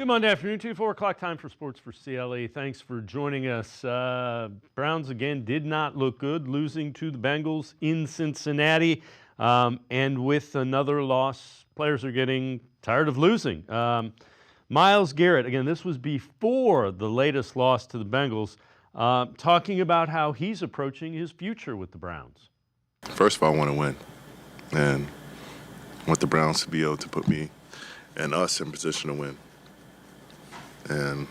Monday afternoon, 4 o'clock time for Sports4CLE. Thanks for joining us. Browns, again, did not look good, losing to the Bengals in Cincinnati. And with another loss, players are getting tired of losing. Myles Garrett, again, this was before the latest loss to the Bengals, talking about how he's approaching his future with the Browns. First of all, I want to win. And I want the Browns to be able to put me and us in position to win. And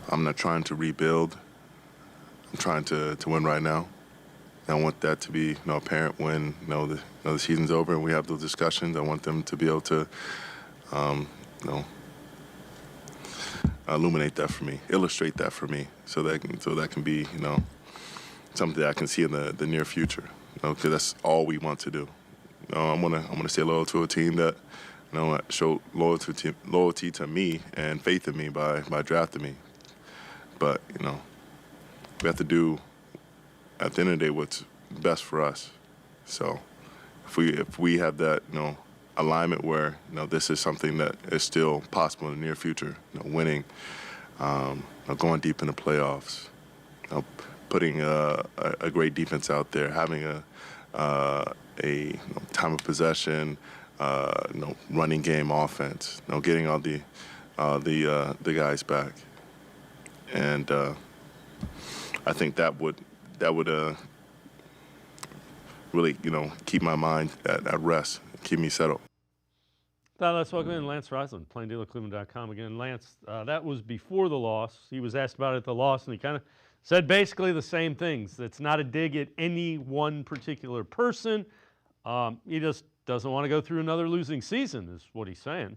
I'm not trying to rebuild. I'm trying to win right now. And I want that to be apparent when the season's over and we have those discussions. I want them to be able to illuminate that for me, illustrate that for me, so that can be something that I can see in the near future. Because that's all we want to do. I'm gonna stay loyal to a team that show loyalty to me and faith in me by drafting me. But we have to do at the end of the day what's best for us. So if we have that alignment where this is something that is still possible in the near future, winning, going deep in the playoffs, putting a great defense out there, having a time of possession, running game offense, getting all the guys back, and I think that would really keep my mind at rest, keep me settled. Now let's welcome in Lance Reisland, plain dealer cleveland.com. Again, Lance, that was before the loss. He was asked about it at the loss, and he kind of said basically the same things. It's not a dig at any one particular person. He just doesn't want to go through another losing season, is what he's saying.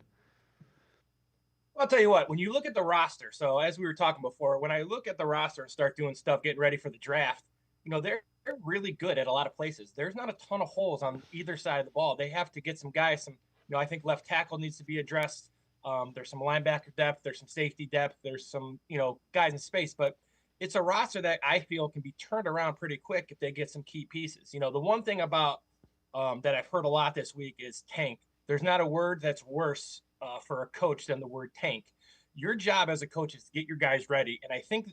I'll tell you what, when you look at the roster, so as we were talking before, when I look at the roster and start doing stuff, getting ready for the draft, they're really good at a lot of places. There's not a ton of holes on either side of the ball. They have to get some guys, I think left tackle needs to be addressed. There's some linebacker depth. There's some safety depth. There's some, guys in space. But it's a roster that I feel can be turned around pretty quick if they get some key pieces. The one thing about that I've heard a lot this week is tank. There's not a word that's worse for a coach than the word tank. Your job as a coach is to get your guys ready. And I think,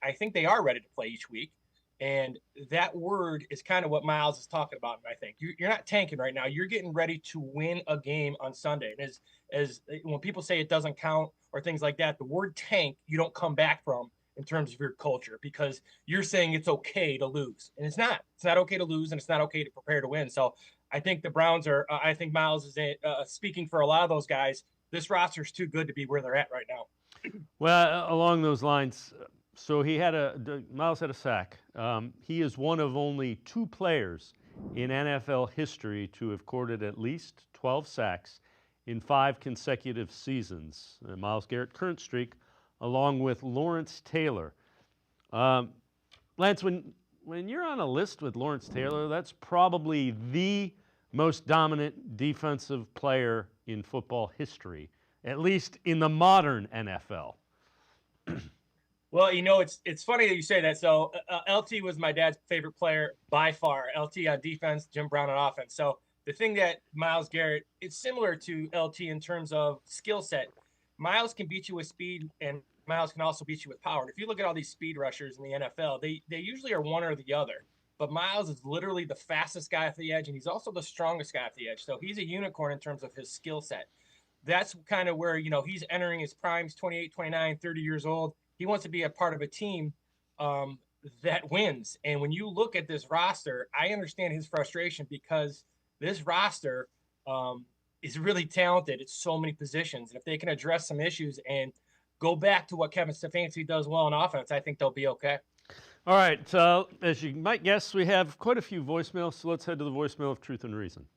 I think they are ready to play each week. And that word is kind of what Myles is talking about. I think you're not tanking right now. You're getting ready to win a game on Sunday. And as when people say it doesn't count or things like that, the word tank, you don't come back from in terms of your culture, because you're saying it's okay to lose, and it's not. It's not okay to lose, and it's not okay to prepare to win. So I think the Browns are. I think Myles is speaking for a lot of those guys. This roster is too good to be where they're at right now. Well, along those lines. So Myles had a sack. He is one of only 2 players in NFL history to have recorded at least 12 sacks in 5 consecutive seasons. Myles Garrett, current streak, along with Lawrence Taylor. Lance, when you're on a list with Lawrence Taylor, that's probably the most dominant defensive player in football history, at least in the modern NFL. Well, it's funny that you say that. So LT was my dad's favorite player by far. LT on defense, Jim Brown on offense. So the thing that Myles Garrett, it's similar to LT in terms of skill set. Myles can beat you with speed, and Myles can also beat you with power. And if you look at all these speed rushers in the NFL, they usually are one or the other. But Myles is literally the fastest guy off the edge, and he's also the strongest guy off the edge. So he's a unicorn in terms of his skill set. That's kind of where, he's entering his primes, 28, 29, 30 years old. He wants to be a part of a team that wins. And when you look at this roster, I understand his frustration, because this roster is really talented at so many positions. And if they can address some issues and go back to what Kevin Stefanski does well in offense, I think they'll be okay. All right. So as you might guess, we have quite a few voicemails. So let's head to the voicemail of Truth and Reason.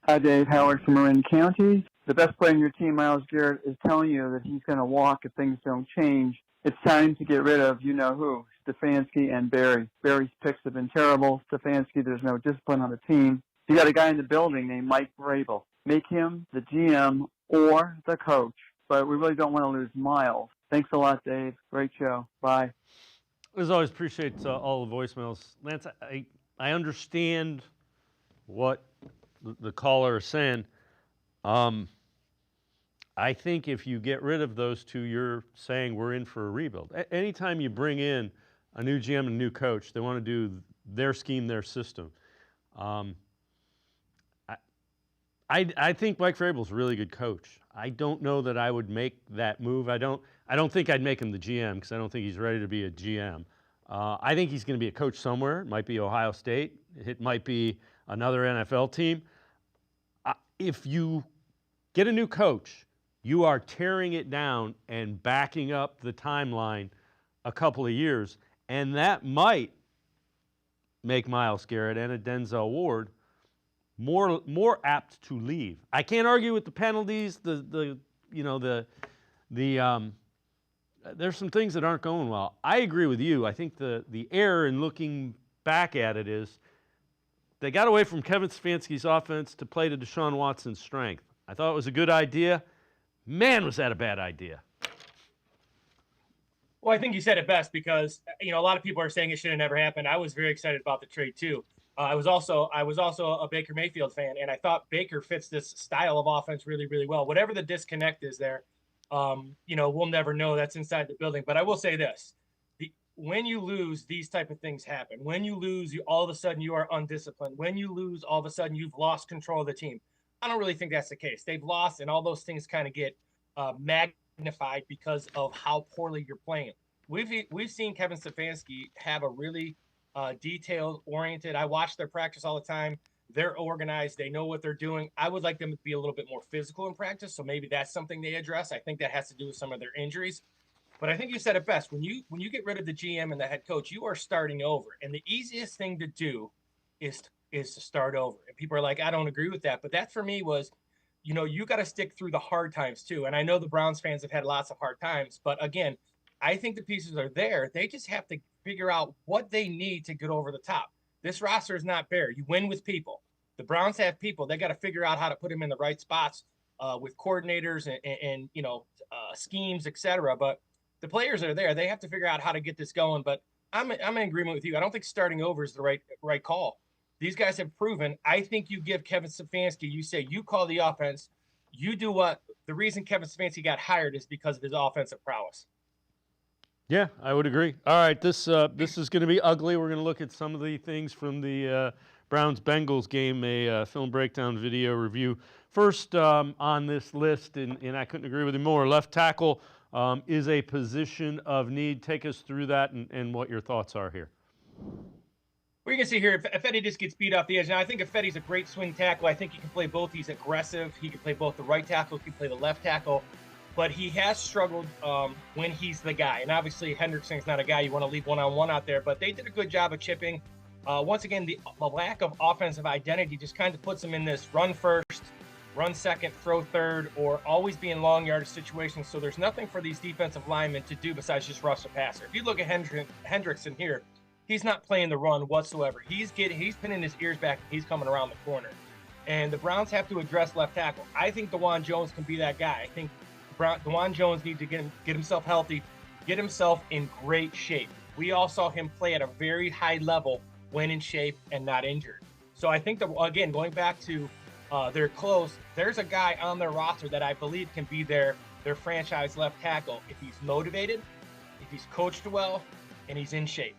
Hi, Dave. Howard from Marin County. The best player in your team, Myles Garrett, is telling you that he's going to walk if things don't change. It's time to get rid of you-know-who, Stefanski and Barry. Barry's picks have been terrible. Stefanski, there's no discipline on the team. You got a guy in the building named Mike Vrabel. Make him the GM or the coach, but we really don't want to lose Myles. Thanks a lot, Dave. Great show. Bye. As always, appreciate all the voicemails. Lance, I understand what the caller is saying. I think if you get rid of those two, you're saying we're in for a rebuild. Anytime you bring in a new GM and a new coach, they want to do their scheme, their system. I think Mike Vrabel's a really good coach. I don't know that I would make that move. I don't think I'd make him the GM because I don't think he's ready to be a GM. I think he's going to be a coach somewhere. It might be Ohio State. It might be another NFL team. If you get a new coach, you are tearing it down and backing up the timeline a couple of years, and that might make Myles Garrett and a Denzel Ward more apt to leave. I can't argue with the penalties. There's some things that aren't going well. I agree with you. I think the error in looking back at it is they got away from Kevin Stefanski's offense to play to Deshaun Watson's strength. I thought it was a good idea. Man, was that a bad idea. Well, I think you said it best because, a lot of people are saying it should have never happened. I was very excited about the trade too. I was also a Baker Mayfield fan, and I thought Baker fits this style of offense really, really well. Whatever the disconnect is there, we'll never know. That's inside the building. But I will say this. When you lose, these type of things happen. When you lose, all of a sudden you are undisciplined. When you lose, all of a sudden you've lost control of the team. I don't really think that's the case. They've lost, and all those things kind of get magnified because of how poorly you're playing. We've seen Kevin Stefanski have a really detail-oriented. I watch their practice all the time. They're organized. They know what they're doing. I would like them to be a little bit more physical in practice, so maybe that's something they address. I think that has to do with some of their injuries. But I think you said it best. When you get rid of the GM and the head coach, you are starting over. And the easiest thing to do is to start over. And people are like, I don't agree with that. But that for me was, you got to stick through the hard times too. And I know the Browns fans have had lots of hard times. But again, I think the pieces are there. They just have to figure out what they need to get over the top. This roster is not bare. You win with people. The Browns have people. They got to figure out how to put them in the right spots with coordinators and schemes, et cetera. But the players are there. They have to figure out how to get this going. But I'm in agreement with you. I don't think starting over is the right call. These guys have proven. I think you give Kevin Stefanski, you say you call the offense. You do what? The reason Kevin Stefanski got hired is because of his offensive prowess. Yeah, I would agree. All right, this is going to be ugly. We're going to look at some of the things from the Browns-Bengals game, a film breakdown video review. First on this list, and I couldn't agree with you more, left tackle is a position of need. Take us through that and what your thoughts are here. Well, you can see here, Ifedi just gets beat off the edge. Now, I think Ifedi's a great swing tackle. I think he can play both. He's aggressive. He can play both the right tackle. He can play the left tackle. But he has struggled when he's the guy. And obviously, Hendrickson's not a guy you want to leave one-on-one out there. But they did a good job of chipping. Once again, the lack of offensive identity just kind of puts him in this run first, run second, throw third, or always be in long yardage situations. So there's nothing for these defensive linemen to do besides just rush the passer. If you look at Hendrickson here, he's not playing the run whatsoever. He's pinning his ears back, and he's coming around the corner. And the Browns have to address left tackle. I think DeJuan Jones can be that guy. I think DeJuan Jones needs to get himself healthy, get himself in great shape. We all saw him play at a very high level when in shape and not injured. So I think, again, going back to they're close, there's a guy on their roster that I believe can be their franchise left tackle if he's motivated, if he's coached well, and he's in shape.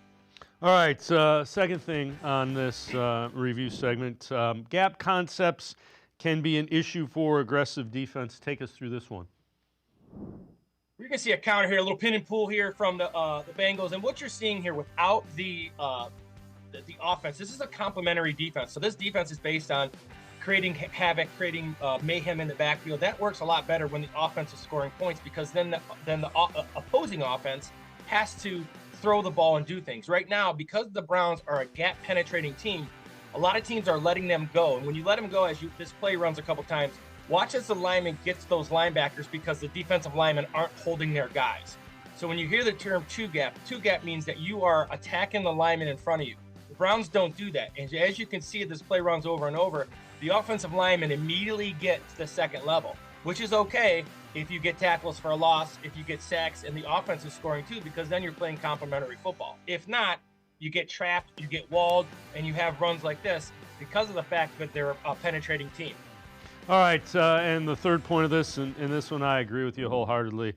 All right, second thing on this review segment, gap concepts can be an issue for aggressive defense. Take us through this one. You're going to see a counter here, a little pin and pull here from the Bengals. And what you're seeing here without the offense, this is a complementary defense. So this defense is based on creating havoc, creating mayhem in the backfield. That works a lot better when the offense is scoring points because then the opposing offense has to throw the ball and do things. Right now, because the Browns are a gap-penetrating team, a lot of teams are letting them go. And when you let them go, this play runs a couple times, watch as the lineman gets those linebackers because the defensive linemen aren't holding their guys. So when you hear the term two gap means that you are attacking the lineman in front of you. The Browns don't do that. And as you can see, this play runs over and over. The offensive lineman immediately get to the second level, which is okay if you get tackles for a loss, if you get sacks, and the offense is scoring too, because then you're playing complementary football. If not, you get trapped, you get walled, and you have runs like this because of the fact that they're a penetrating team. All right, and the third point of this, and this one I agree with you wholeheartedly.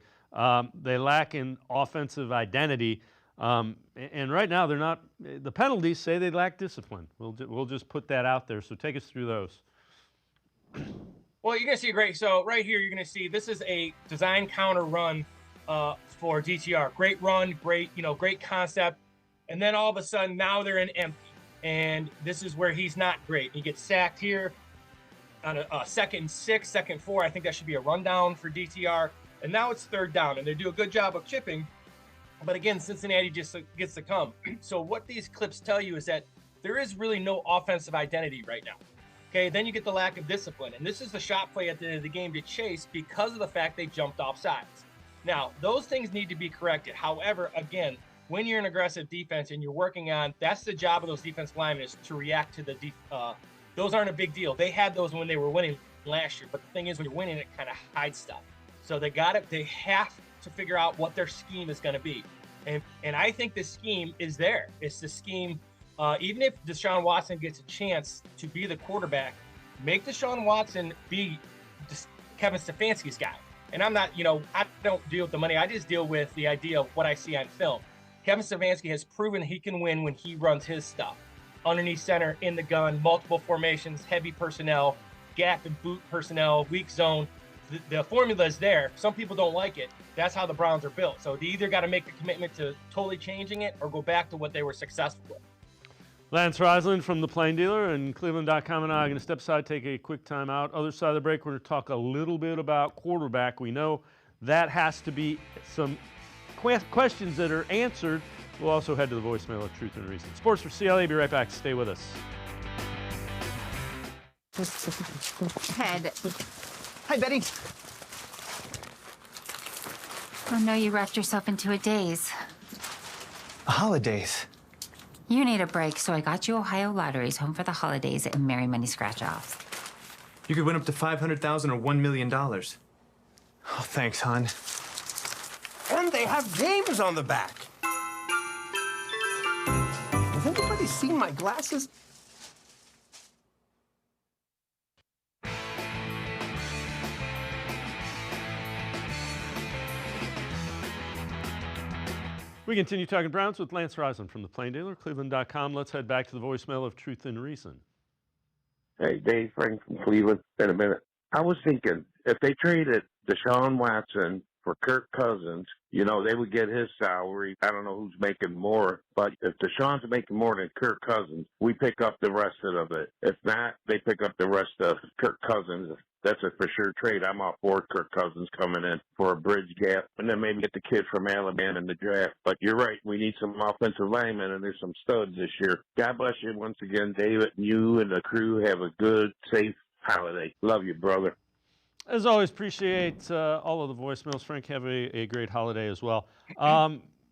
They lack an offensive identity, and right now they're not. The penalties say they lack discipline. We'll just put that out there. So take us through those. Well, you're going to see so right here, you're going to see this is a design counter run for DTR. Great run, great concept. And then all of a sudden, now they're in empty. And this is where he's not great. He gets sacked here on a 2nd and 6, 2nd and 4. I think that should be a rundown for DTR. And now it's 3rd down, and they do a good job of chipping. But again, Cincinnati just gets to come. So what these clips tell you is that there is really no offensive identity right now. Okay, then you get the lack of discipline. And this is the shot play at the end of the game to Chase because of the fact they jumped off sides. Now, those things need to be corrected. However, again, when you're an aggressive defense and you're working on, that's the job of those defensive linemen is to react to the those aren't a big deal. They had those when they were winning last year. But the thing is, when you're winning, it kind of hides stuff. So they have to figure out what their scheme is going to be. And I think the scheme is there. It's the scheme. Even if Deshaun Watson gets a chance to be the quarterback, make Deshaun Watson be Kevin Stefanski's guy. And I'm not, I don't deal with the money. I just deal with the idea of what I see on film. Kevin Stefanski has proven he can win when he runs his stuff. Underneath center, in the gun, multiple formations, heavy personnel, gap and boot personnel, weak zone. The formula is there. Some people don't like it. That's how the Browns are built. So they either got to make the commitment to totally changing it or go back to what they were successful with. Lance Reisland from the Plain Dealer and cleveland.com and I are going to step aside, take a quick time out. Other side of the break, we're going to talk a little bit about quarterback. We know that has to be some questions that are answered. We'll also head to the voicemail of Truth and Reason. Sports for CLE. Be right back. Stay with us. Ted. Hi, Betty. Oh no, you wrapped yourself into a daze. Holidays. You need a break, so I got you Ohio Lotteries home for the holidays and Merry Money Scratch-Offs. You could win up to $500,000 or $1 million. Oh, thanks, hon. And they have games on the back. Has anybody seen my glasses? We continue talking Browns with Lance Reisland from the Plain Dealer, cleveland.com. Let's head back to the voicemail of Truth and Reason. Hey, Dave Frank from Cleveland. In a minute. I was thinking, if they traded Deshaun Watson for Kirk Cousins, they would get his salary. I don't know who's making more, but if Deshaun's making more than Kirk Cousins, we pick up the rest of it. If not, they pick up the rest of Kirk Cousins. That's a for sure trade. I'm all for Kirk Cousins coming in for a bridge gap, and then maybe get the kid from Alabama in the draft. But you're right. We need some offensive linemen, and there's some studs this year. God bless you once again, David. You and the crew have a good, safe holiday. Love you, brother. As always, appreciate all of the voicemails. Frank, have a great holiday as well.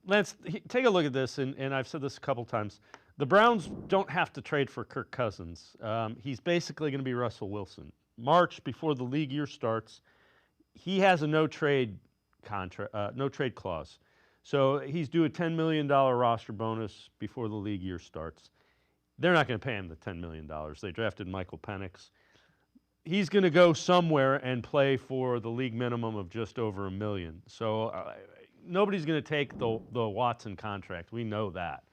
Lance, take a look at this, and I've said this a couple times. The Browns don't have to trade for Kirk Cousins. He's basically going to be Russell Wilson. March, before the league year starts, he has a no-trade clause. So he's due a $10 million roster bonus before the league year starts. They're not going to pay him the $10 million. They drafted Michael Penix. He's going to go somewhere and play for the league minimum of just over $1 million. So nobody's going to take the Watson contract. We know that.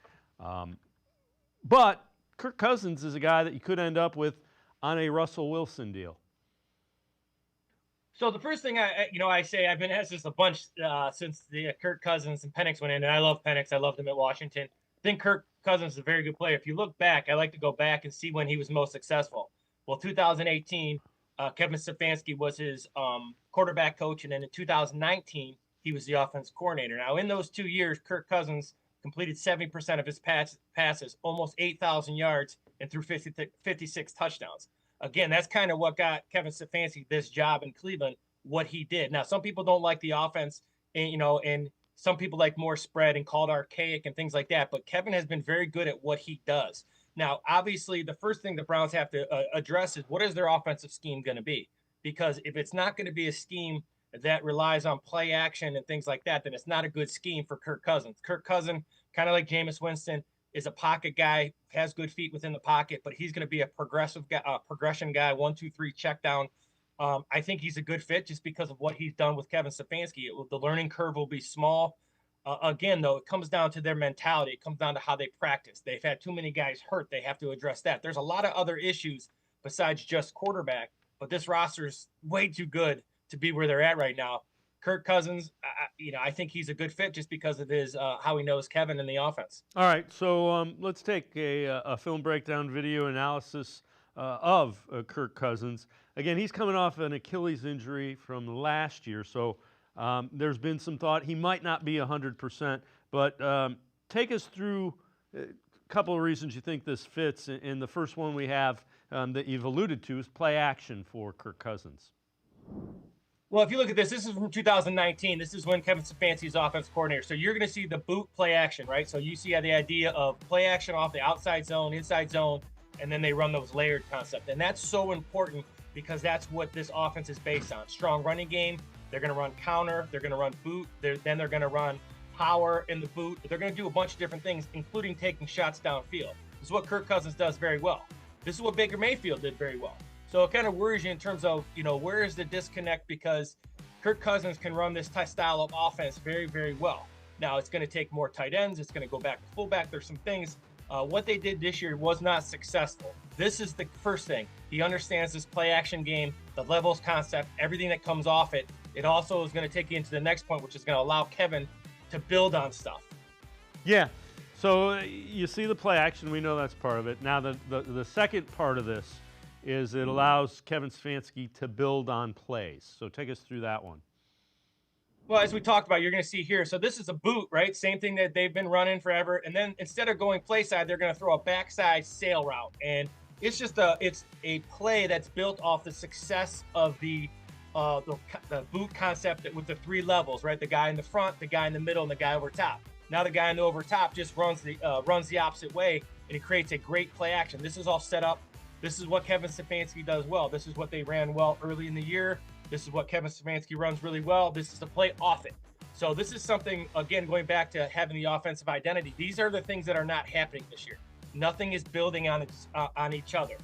But Kirk Cousins is a guy that you could end up with on a Russell Wilson deal. So the first thing I say, I've been asked this a bunch since the Kirk Cousins and Penix went in, and I love Penix. I loved him at Washington. I think Kirk Cousins is a very good player. If you look back, I like to go back and see when he was most successful. Well, 2018, Kevin Stefanski was his quarterback coach, and then in 2019, he was the offense coordinator. Now, in those 2 years, Kirk Cousins completed 70% of his passes, almost 8,000 yards, and threw 56 touchdowns. Again, that's kind of what got Kevin Stefanski this job in Cleveland, what he did. Now, some people don't like the offense, and some people like more spread and called archaic and things like that, but Kevin has been very good at what he does. Now, obviously, the first thing the Browns have to address is what is their offensive scheme going to be? Because if it's not going to be a scheme that relies on play action and things like that, then it's not a good scheme for Kirk Cousins. Kirk Cousins, kind of like Jameis Winston, is a pocket guy, has good feet within the pocket, but he's going to be a progression guy, 1, 2, 3, check down. I think he's a good fit just because of what he's done with Kevin Stefanski. The learning curve will be small. Again, though, it comes down to their mentality. It comes down to how they practice. They've had too many guys hurt. They have to address that. There's a lot of other issues besides just quarterback, but this roster's way too good to be where they're at right now. Kirk Cousins, I think he's a good fit just because of his how he knows Kevin in the offense. All right, so let's take a film breakdown video analysis of Kirk Cousins. Again, he's coming off an Achilles injury from last year, so there's been some thought he might not be 100%, but take us through a couple of reasons you think this fits. And the first one we have that you've alluded to is play action for Kirk Cousins. Well, if you look at this is from 2019. This is when Kevin Stefanski's offense coordinator. So you're going to see the boot play action, right? So you see the idea of play action off the outside zone, inside zone, and then they run those layered concept. And that's so important because that's what this offense is based on. Strong running game. They're going to run counter. They're going to run boot. Then they're going to run power in the boot. They're going to do a bunch of different things, including taking shots downfield. This is what Kirk Cousins does very well. This is what Baker Mayfield did very well. So it kind of worries you in terms of, where is the disconnect, because Kirk Cousins can run this style of offense very, very well. Now, it's going to take more tight ends. It's going to go back to fullback. There's some things. What they did this year was not successful. This is the first thing. He understands this play action game, the levels concept, everything that comes off it. It also is going to take you into the next point, which is going to allow Kevin to build on stuff. Yeah. So you see the play action. We know that's part of it. Now, the second part of this is it allows Kevin Stefanski to build on plays. So take us through that one. Well, as we talked about, you're going to see here. So this is a boot, right? Same thing that they've been running forever. And then instead of going play side, they're going to throw a backside sail route. And it's just a play that's built off the success of the boot concept with the three levels, right? The guy in the front, the guy in the middle, and the guy over top. Now the guy in the over top just runs the opposite way, and it creates a great play action. This is all set up. This is what Kevin Stefanski does well. This is what they ran well early in the year. This is what Kevin Stefanski runs really well. This is the play off it. So this is something, again, going back to having the offensive identity. These are the things that are not happening this year. Nothing is building on each other.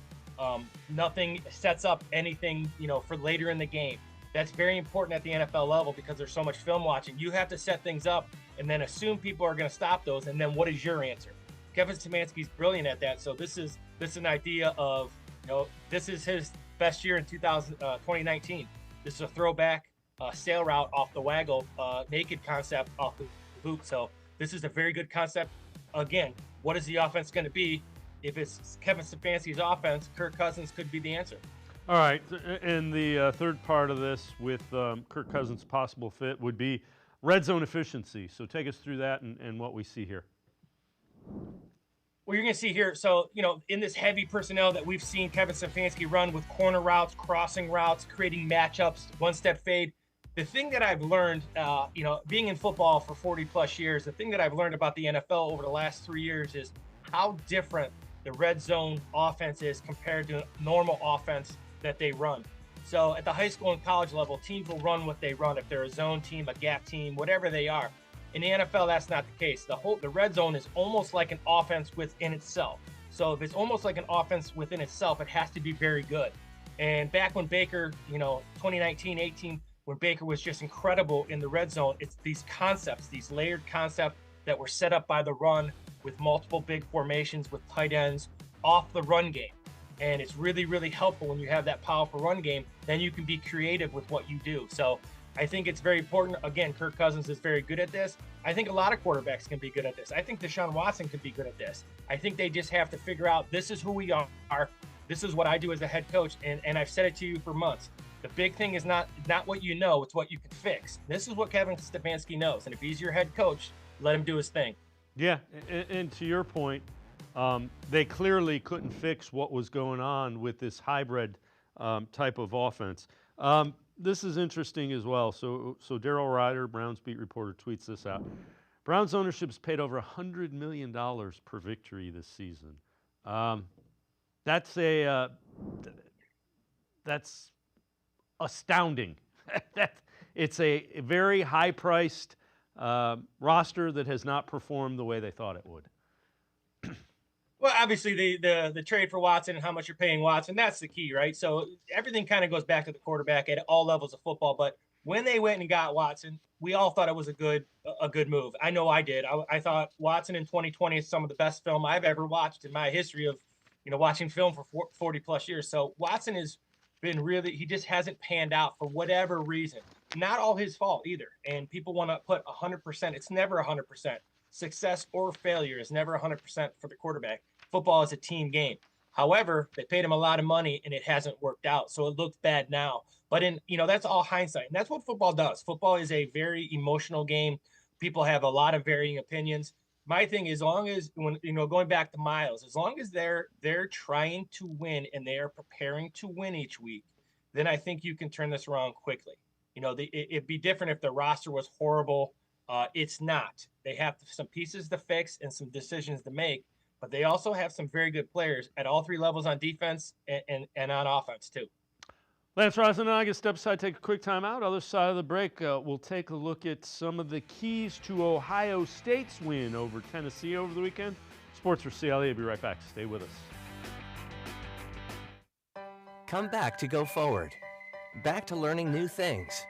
Nothing sets up anything, for later in the game. That's very important at the NFL level because there's so much film watching. You have to set things up and then assume people are going to stop those. And then what is your answer? Kevin Stefanski's brilliant at that. So this is an idea of, this is his best year in 2019. This is a throwback sail route off the waggle, naked concept off the boot. So this is a very good concept. Again, what is the offense going to be? If it's Kevin Stefanski's offense, Kirk Cousins could be the answer. All right, and the third part of this with Kirk Cousins' possible fit would be red zone efficiency. So take us through that and what we see here. Well, you're going to see here, so, in this heavy personnel that we've seen Kevin Stefanski run with corner routes, crossing routes, creating matchups, one-step fade, the thing that I've learned, being in football for 40-plus years, the thing that I've learned about the NFL over the last 3 years is how different the red zone offense is compared to normal offense that they run. So at the high school and college level, teams will run what they run. If they're a zone team, a gap team, whatever they are. In the NFL, that's not the case. The red zone is almost like an offense within itself. So if it's almost like an offense within itself, it has to be very good. And back when Baker, 2019-18, when Baker was just incredible in the red zone, it's these concepts, these layered concepts that were set up by the run with multiple big formations with tight ends off the run game. And it's really, really helpful when you have that powerful run game. Then you can be creative with what you do. So I think it's very important. Again, Kirk Cousins is very good at this. I think a lot of quarterbacks can be good at this. I think Deshaun Watson could be good at this. I think they just have to figure out, this is who we are. This is what I do as a head coach. And I've said it to you for months. The big thing is not what you know, it's what you can fix. This is what Kevin Stefanski knows. And if he's your head coach, let him do his thing. Yeah, and to your point, they clearly couldn't fix what was going on with this hybrid type of offense. This is interesting as well. So Darryl Ryder, Browns beat reporter, tweets this out. Browns ownership's paid over $100 million per victory this season. That's astounding. It's a very high-priced roster that has not performed the way they thought it would. Well, obviously the trade for Watson and how much you're paying Watson, that's the key, right? So everything kind of goes back to the quarterback at all levels of football. But when they went and got Watson, we all thought it was a good move. I know I did. I thought Watson in 2020 is some of the best film I've ever watched in my history of, watching film for 40 plus years. So Watson has been he just hasn't panned out for whatever reason. Not all his fault either. And people want to put 100%. It's never 100%. Success or failure is never 100% for the quarterback. Football is a team game. However, they paid him a lot of money and it hasn't worked out. So it looks bad now. But that's all hindsight. And that's what football does. Football is a very emotional game. People have a lot of varying opinions. My thing is, as long as going back to Myles, as long as they're trying to win and they are preparing to win each week, then I think you can turn this around quickly. It'd be different if the roster was horrible. It's not. They have some pieces to fix and some decisions to make, but they also have some very good players at all three levels on defense and on offense too. Lance Reisland and I can step aside, take a quick time out. Other side of the break, we'll take a look at some of the keys to Ohio State's win over Tennessee over the weekend. Sports4CLE will be right back. Stay with us. Come back to go forward. Back to learning new things.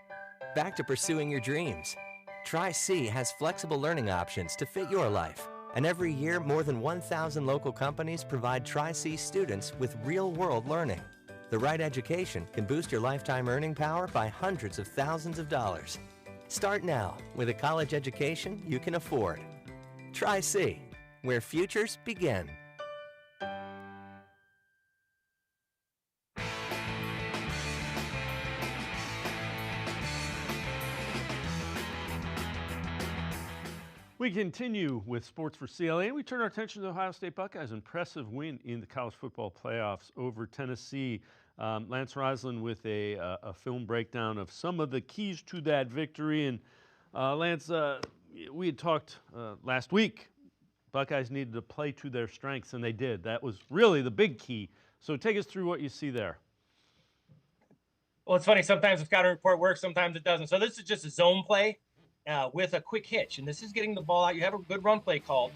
Back to pursuing your dreams. Tri-C has flexible learning options to fit your life. And every year, more than 1,000 local companies provide Tri-C students with real-world learning. The right education can boost your lifetime earning power by hundreds of thousands of dollars. Start now with a college education you can afford. Tri-C, where futures begin. We continue with Sports4CLE, and we turn our attention to the Ohio State Buckeyes' impressive win in the college football playoffs over Tennessee. Lance Reisland with a film breakdown of some of the keys to that victory. And Lance, we had talked last week, Buckeyes needed to play to their strengths, and they did. That was really the big key. So take us through what you see there. Well, it's funny. Sometimes the scouting report works, sometimes it doesn't. So this is just a zone play with a quick hitch, and this is getting the ball out. You have a good run play called.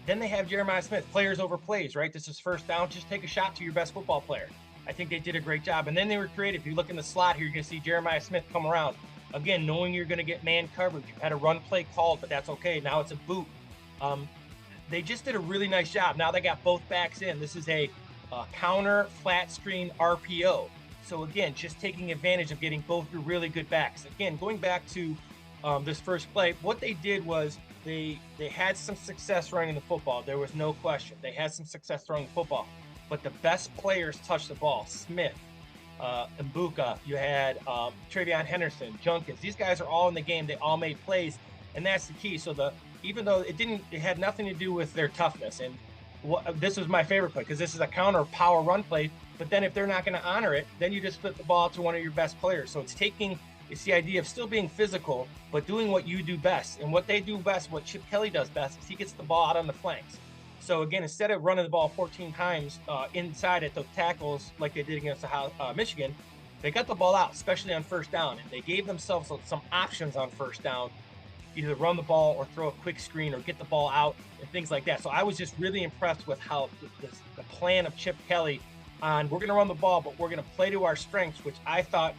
Then they have Jeremiah Smith, players over plays, right? This is first down. Just take a shot to your best football player. I think they did a great job. And then they were creative. If you look in the slot here, you're going to see Jeremiah Smith come around. Again, knowing you're going to get man coverage. You had a run play called, but that's okay. Now it's a boot. They just did a really nice job. Now they got both backs in. This is a counter flat screen RPO. So again, just taking advantage of getting both your really good backs. Again, going back to this first play, what they did was they had some success running the football. There was no question. They had some success throwing the football. But the best players touched the ball. Smith, Mbuka, you had Travion Henderson, Junkins. These guys are all in the game. They all made plays, and that's the key. So even though it had nothing to do with their toughness. And this was my favorite play because this is a counter power run play. But then if they're not going to honor it, then you just flip the ball to one of your best players. So it's the idea of still being physical, but doing what you do best. And what they do best, what Chip Kelly does best, is he gets the ball out on the flanks. So again, instead of running the ball 14 times inside at the tackles like they did against Michigan, they got the ball out, especially on first down. And they gave themselves some options on first down, either run the ball or throw a quick screen or get the ball out and things like that. So I was just really impressed with how the plan of Chip Kelly on we're going to run the ball, but we're going to play to our strengths, which I thought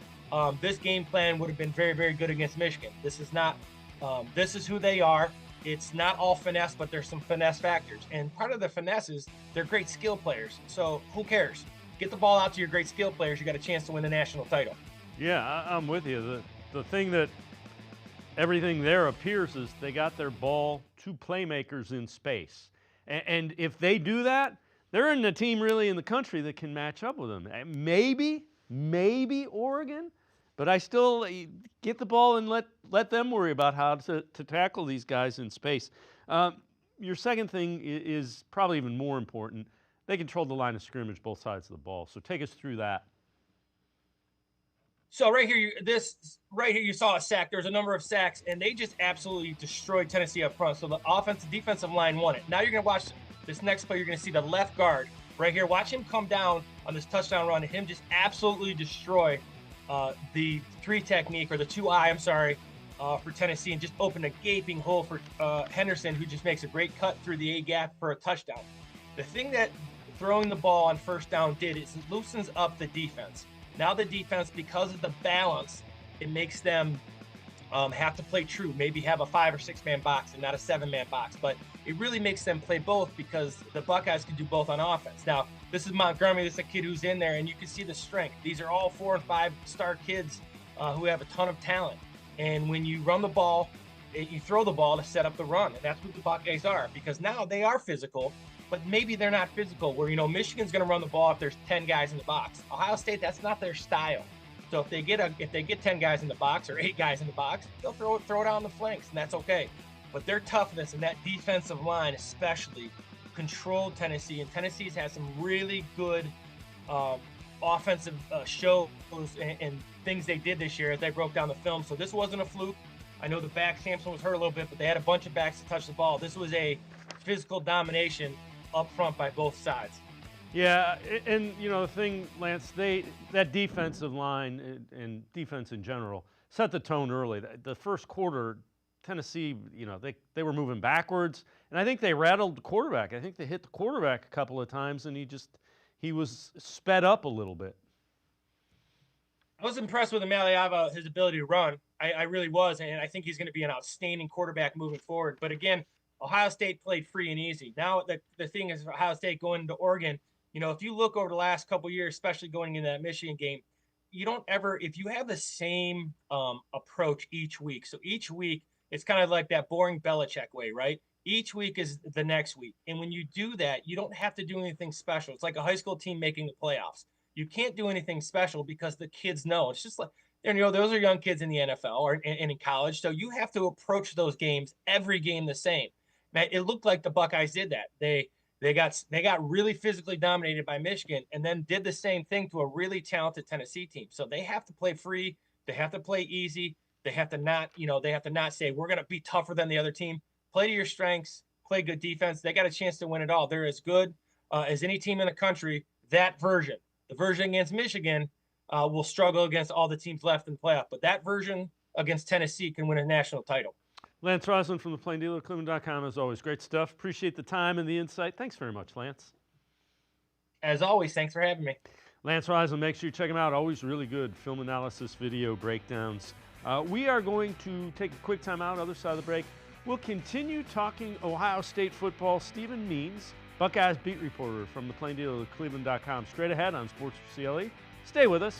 this game plan would have been very, very good against Michigan. This is not this is who they are. It's not all finesse, but there's some finesse factors. And part of the finesse is they're great skill players. So who cares? Get the ball out to your great skill players. You got a chance to win the national title. Yeah, I'm with you. The thing that everything there appears is they got their ball to playmakers in space. And if they do that, they're in the team really in the country that can match up with them. Maybe Oregon. But I still get the ball and let them worry about how to tackle these guys in space. Your second thing is probably even more important. They controlled the line of scrimmage both sides of the ball. So take us through that. So right here you saw a sack. There's a number of sacks, and they just absolutely destroyed Tennessee up front. So the defensive line won it. Now you're going to watch this next play. You're going to see the left guard right here. Watch him come down on this touchdown run and him just absolutely destroy the 3 technique, or the 2-eye, for Tennessee, and just open a gaping hole for Henderson, who just makes a great cut through the A gap for a touchdown. The thing that throwing the ball on first down did is it loosens up the defense. Now the defense, because of the balance, it makes them have to play true, maybe have a 5 or 6 man box and not a 7-man box. But it really makes them play both because the Buckeyes can do both on offense. Now, this is Montgomery. This is a kid who's in there, and you can see the strength. These are all 4 and 5 star kids who have a ton of talent. And when you run the ball, you throw the ball to set up the run. And that's what the Buckeyes are, because now they are physical, but maybe they're not physical where, Michigan's going to run the ball if there's 10 guys in the box. Ohio State, that's not their style. So if they get 10 guys in the box or 8 guys in the box, they'll throw it out on the flanks, and that's okay. But their toughness and that defensive line especially controlled Tennessee, and Tennessee's had some really good offensive shows and things they did this year as they broke down the film. So this wasn't a fluke. I know the back, Samson was hurt a little bit, but they had a bunch of backs to touch the ball. This was a physical domination up front by both sides. Yeah, and the thing, Lance, that defensive line and defense in general set the tone early. The first quarter, Tennessee, they were moving backwards, and I think they rattled the quarterback. I think they hit the quarterback a couple of times, and he was sped up a little bit. I was impressed with Amaliava, his ability to run. I really was, and I think he's going to be an outstanding quarterback moving forward. But again, Ohio State played free and easy. Now the thing is, Ohio State going into Oregon, if you look over the last couple of years, especially going into that Michigan game, if you have the same approach each week. So each week, it's kind of like that boring Belichick way, right? Each week is the next week. And when you do that, you don't have to do anything special. It's like a high school team making the playoffs. You can't do anything special because the kids know. It's just like, those are young kids in the NFL and in college. So you have to approach those games, every game the same. Now, it looked like the Buckeyes did that. They got really physically dominated by Michigan and then did the same thing to a really talented Tennessee team. So they have to play free. They have to play easy. They have to not say, we're going to be tougher than the other team. Play to your strengths, play good defense. They got a chance to win it all. They're as good as any team in the country. That version, the version against Michigan, will struggle against all the teams left in the playoff. But that version against Tennessee can win a national title. Lance Reisland from the Plain Dealer, cleveland.com, as always. Great stuff. Appreciate the time and the insight. Thanks very much, Lance. As always, thanks for having me. Lance Reisland, make sure you check him out. Always really good film analysis, video breakdowns. We are going to take a quick time out. Other side of the break, we'll continue talking Ohio State football. Stephen Means, Buckeyes beat reporter from the Plain Dealer, cleveland.com. Straight ahead on Sports4CLE. Stay with us.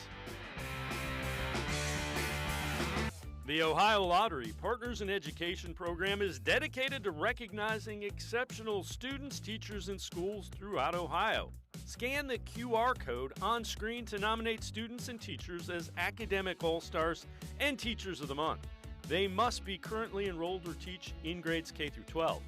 The Ohio Lottery Partners in Education program is dedicated to recognizing exceptional students, teachers, and schools throughout Ohio. Scan the QR code on screen to nominate students and teachers as Academic All-Stars and Teachers of the Month. They must be currently enrolled or teach in grades K through 12.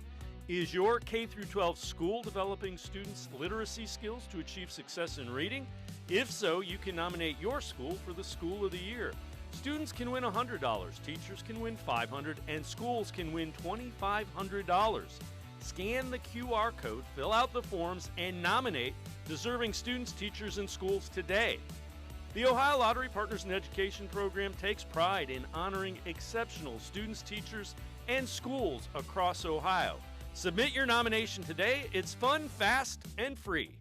Is your K through 12 school developing students' literacy skills to achieve success in reading? If so, you can nominate your school for the School of the Year. Students can win $100, teachers can win $500, and schools can win $2,500. Scan the QR code, fill out the forms, and nominate deserving students, teachers, and schools today. The Ohio Lottery Partners in Education program takes pride in honoring exceptional students, teachers, and schools across Ohio. Submit your nomination today. It's fun, fast, and free.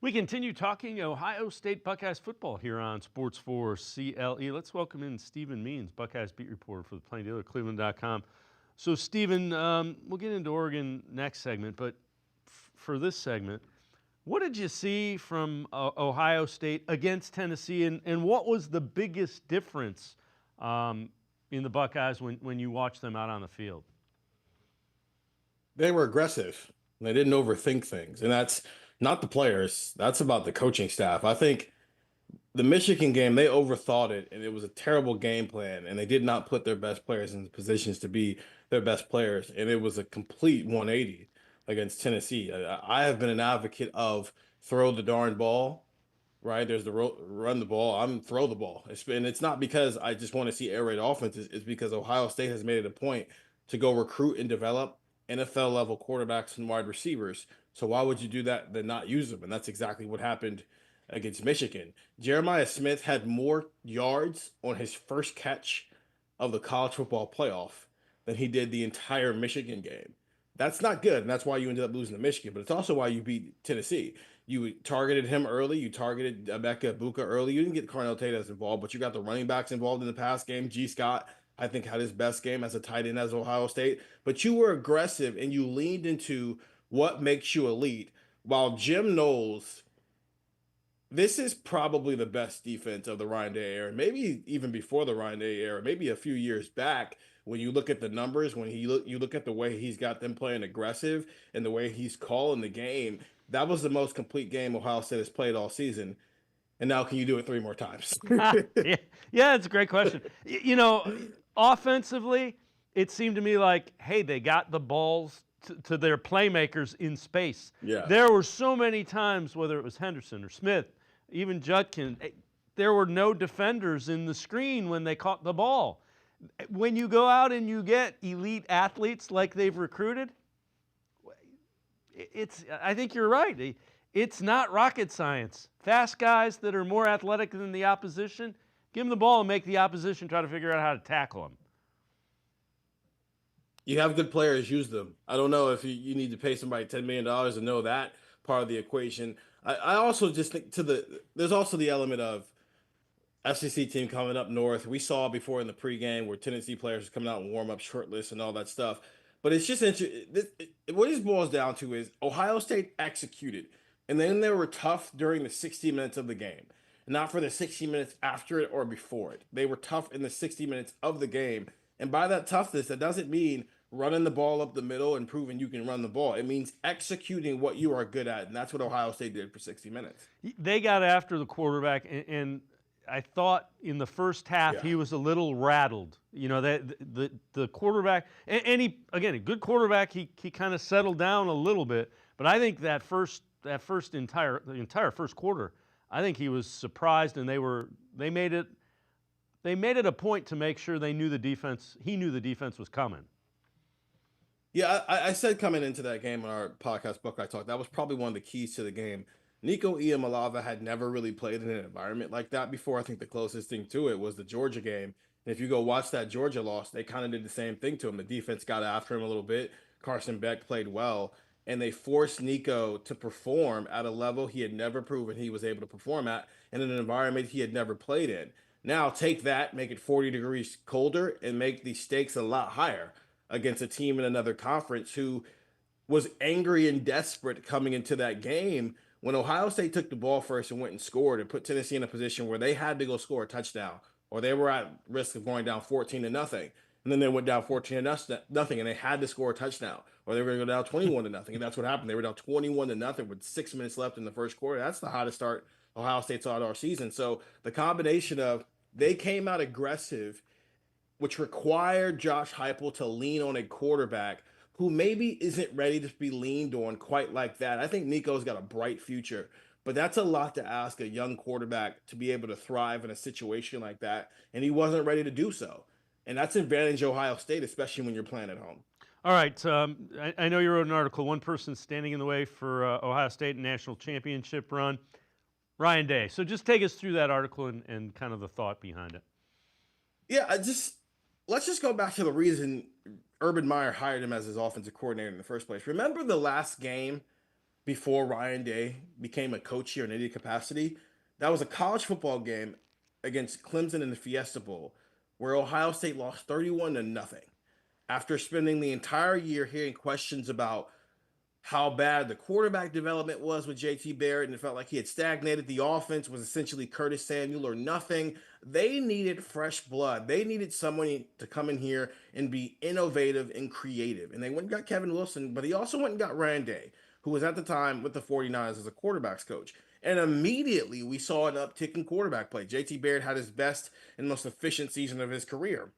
We continue talking Ohio State Buckeyes football here on Sports4CLE. Let's welcome in Stephen Means, Buckeyes beat reporter for the Plain Dealer, cleveland.com. So, Stephen, we'll get into Oregon next segment, but for this segment, what did you see from Ohio State against Tennessee, and what was the biggest difference in the Buckeyes when you watched them out on the field? They were aggressive. They didn't overthink things, and that's not the players. That's about the coaching staff. I think the Michigan game, they overthought it, and it was a terrible game plan, and they did not put their best players in positions to be their best players, and it was a complete 180 against Tennessee. I have been an advocate of throw the darn ball, right? There's the run the ball. I'm throw the ball. It's not because I just want to see air raid offenses. It's because Ohio State has made it a point to go recruit and develop NFL-level quarterbacks and wide receivers. So why would you do that then not use them? And that's exactly what happened against Michigan. Jeremiah Smith had more yards on his first catch of the college football playoff than he did the entire Michigan game. That's not good, and that's why you ended up losing to Michigan, but it's also why you beat Tennessee. You targeted him early. You targeted Emeka Buka early. You didn't get Carnell Tate involved, but you got the running backs involved in the pass game. G. Scott, I think, had his best game as a tight end as Ohio State. But you were aggressive, and you leaned into what makes you elite. While Jim Knowles, this is probably the best defense of the Ryan Day era, maybe even before the Ryan Day era, maybe a few years back. When you look at the numbers, when you look at the way he's got them playing aggressive and the way he's calling the game, that was the most complete game Ohio State has played all season. And now, can you do it 3 more times? Yeah, it's a great question. You know, offensively, it seemed to me like, hey, they got the balls to their playmakers in space. Yeah. There were so many times, whether it was Henderson or Smith, even Judkins, there were no defenders in the screen when they caught the ball. When you go out and you get elite athletes like they've recruited, I think you're right. It's not rocket science. Fast guys that are more athletic than the opposition, give them the ball and make the opposition try to figure out how to tackle them. You have good players, use them. I don't know if you need to pay somebody $10 million to know that part of the equation. I also just think there's also the element of SEC team coming up north. We saw before in the pregame where Tennessee players are coming out and warm up shirtless and all that stuff. But it's just interesting. What it boils down to is Ohio State executed, and then they were tough during the 60 minutes of the game, not for the 60 minutes after it or before it. They were tough in the 60 minutes of the game, and by that toughness, that doesn't mean running the ball up the middle and proving you can run the ball. It means executing what you are good at, and that's what Ohio State did for 60 minutes. They got after the quarterback, and I thought in the first half he was a little rattled. You know, the quarterback, and he, again, a good quarterback, he kind of settled down a little bit. But I think the entire first quarter, I think he was surprised, and they made it a point to make sure he knew the defense was coming. Yeah, I said coming into that game on our podcast, Buckeye Talk, that was probably one of the keys to the game. Nico Iamaleava had never really played in an environment like that before. I think the closest thing to it was the Georgia game. And if you go watch that Georgia loss, they kind of did the same thing to him. The defense got after him a little bit. Carson Beck played well, and they forced Nico to perform at a level he had never proven he was able to perform at in an environment he had never played in. Now take that, make it 40 degrees colder, and make the stakes a lot higher against a team in another conference who was angry and desperate coming into that game. When Ohio State took the ball first and went and scored and put Tennessee in a position where they had to go score a touchdown, or they were at risk of going down 14-0, and then they went down 14-0, and they had to score a touchdown, or they were going to go down 21-0, and that's what happened. They were down 21-0 with 6 minutes left in the first quarter. That's the hottest start Ohio State's had our season. So the combination of they came out aggressive, which required Josh Heupel to lean on a quarterback who maybe isn't ready to be leaned on quite like that. I think Nico's got a bright future, but that's a lot to ask a young quarterback to be able to thrive in a situation like that, and he wasn't ready to do so. And that's advantage Ohio State, especially when you're playing at home. All right, I know you wrote an article, one person standing in the way for Ohio State national championship run, Ryan Day. So just take us through that article and kind of the thought behind it. Yeah, let's just go back to the reason Urban Meyer hired him as his offensive coordinator in the first place. Remember the last game before Ryan Day became a coach here in any capacity? That was a college football game against Clemson in the Fiesta Bowl, where Ohio State lost 31-0 after spending the entire year hearing questions about how bad the quarterback development was with JT Barrett, and it felt like he had stagnated. The offense was essentially Curtis Samuel or nothing. They needed fresh blood. They needed someone to come in here and be innovative and creative. And they went and got Kevin Wilson, but he also went and got Ryan Day, who was at the time with the 49ers as a quarterbacks coach. And immediately we saw an uptick in quarterback play. JT Barrett had his best and most efficient season of his career.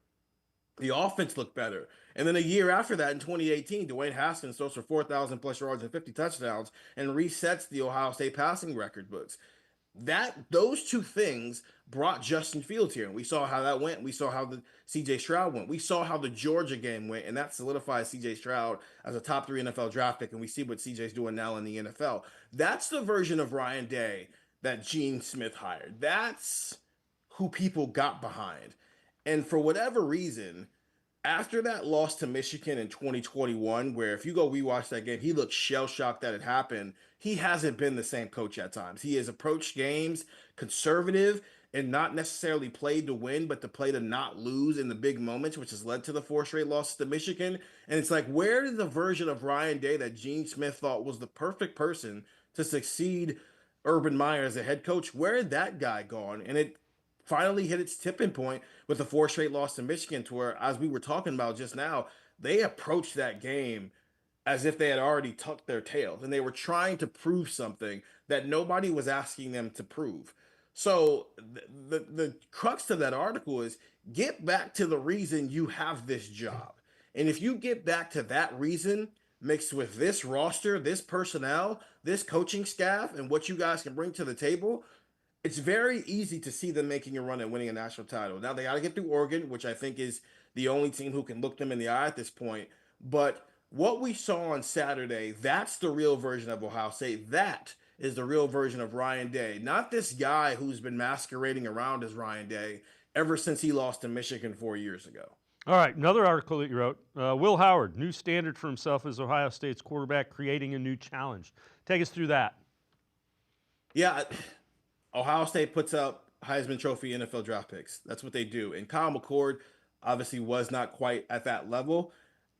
The offense looked better. And then a year after that, in 2018, Dwayne Haskins throws for 4,000 plus yards and 50 touchdowns and resets the Ohio State passing record books. Those two things brought Justin Fields here. And we saw how that went. We saw how the CJ Stroud went. We saw how the Georgia game went, and that solidifies CJ Stroud as a top 3 NFL draft pick. And we see what CJ's doing now in the NFL. That's the version of Ryan Day that Gene Smith hired. That's who people got behind. And for whatever reason, after that loss to Michigan in 2021, where if you go rewatch that game, he looked shell shocked that it happened. He hasn't been the same coach at times. He has approached games conservative and not necessarily played to win, but to play to not lose in the big moments, which has led to the 4 straight losses to Michigan. And it's like, where did the version of Ryan Day that Gene Smith thought was the perfect person to succeed Urban Meyer as a head coach, where had that guy gone? And it finally hit its tipping point with the 4 straight loss to Michigan, to where, as we were talking about just now, they approached that game as if they had already tucked their tails and they were trying to prove something that nobody was asking them to prove. So the crux to that article is get back to the reason you have this job. And if you get back to that reason, mixed with this roster, this personnel, this coaching staff, and what you guys can bring to the table, it's very easy to see them making a run at winning a national title. Now they got to get through Oregon, which I think is the only team who can look them in the eye at this point. But what we saw on Saturday, that's the real version of Ohio State. That is the real version of Ryan Day. Not this guy who's been masquerading around as Ryan Day ever since he lost to Michigan 4 years ago. All right, another article that you wrote. Will Howard, new standard for himself as Ohio State's quarterback, creating a new challenge. Take us through that. Yeah, Ohio State puts up Heisman Trophy NFL draft picks. That's what they do. And Kyle McCord obviously was not quite at that level.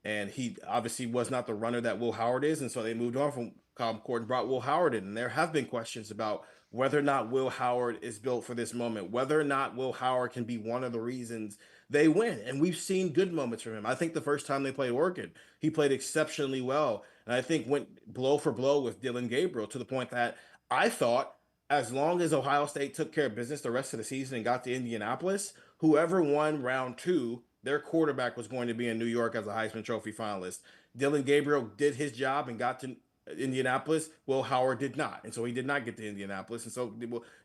And he obviously was not the runner that Will Howard is. And so they moved on from Kyle McCord and brought Will Howard in. And there have been questions about whether or not Will Howard is built for this moment, whether or not Will Howard can be one of the reasons they win. And we've seen good moments from him. I think the first time they played Oregon, he played exceptionally well. And I think went blow for blow with Dylan Gabriel, to the point that I thought as long as Ohio State took care of business the rest of the season and got to Indianapolis, whoever won round 2, their quarterback was going to be in New York as a Heisman Trophy finalist. Dylan Gabriel did his job and got to Indianapolis. Will Howard did not. And so he did not get to Indianapolis. And so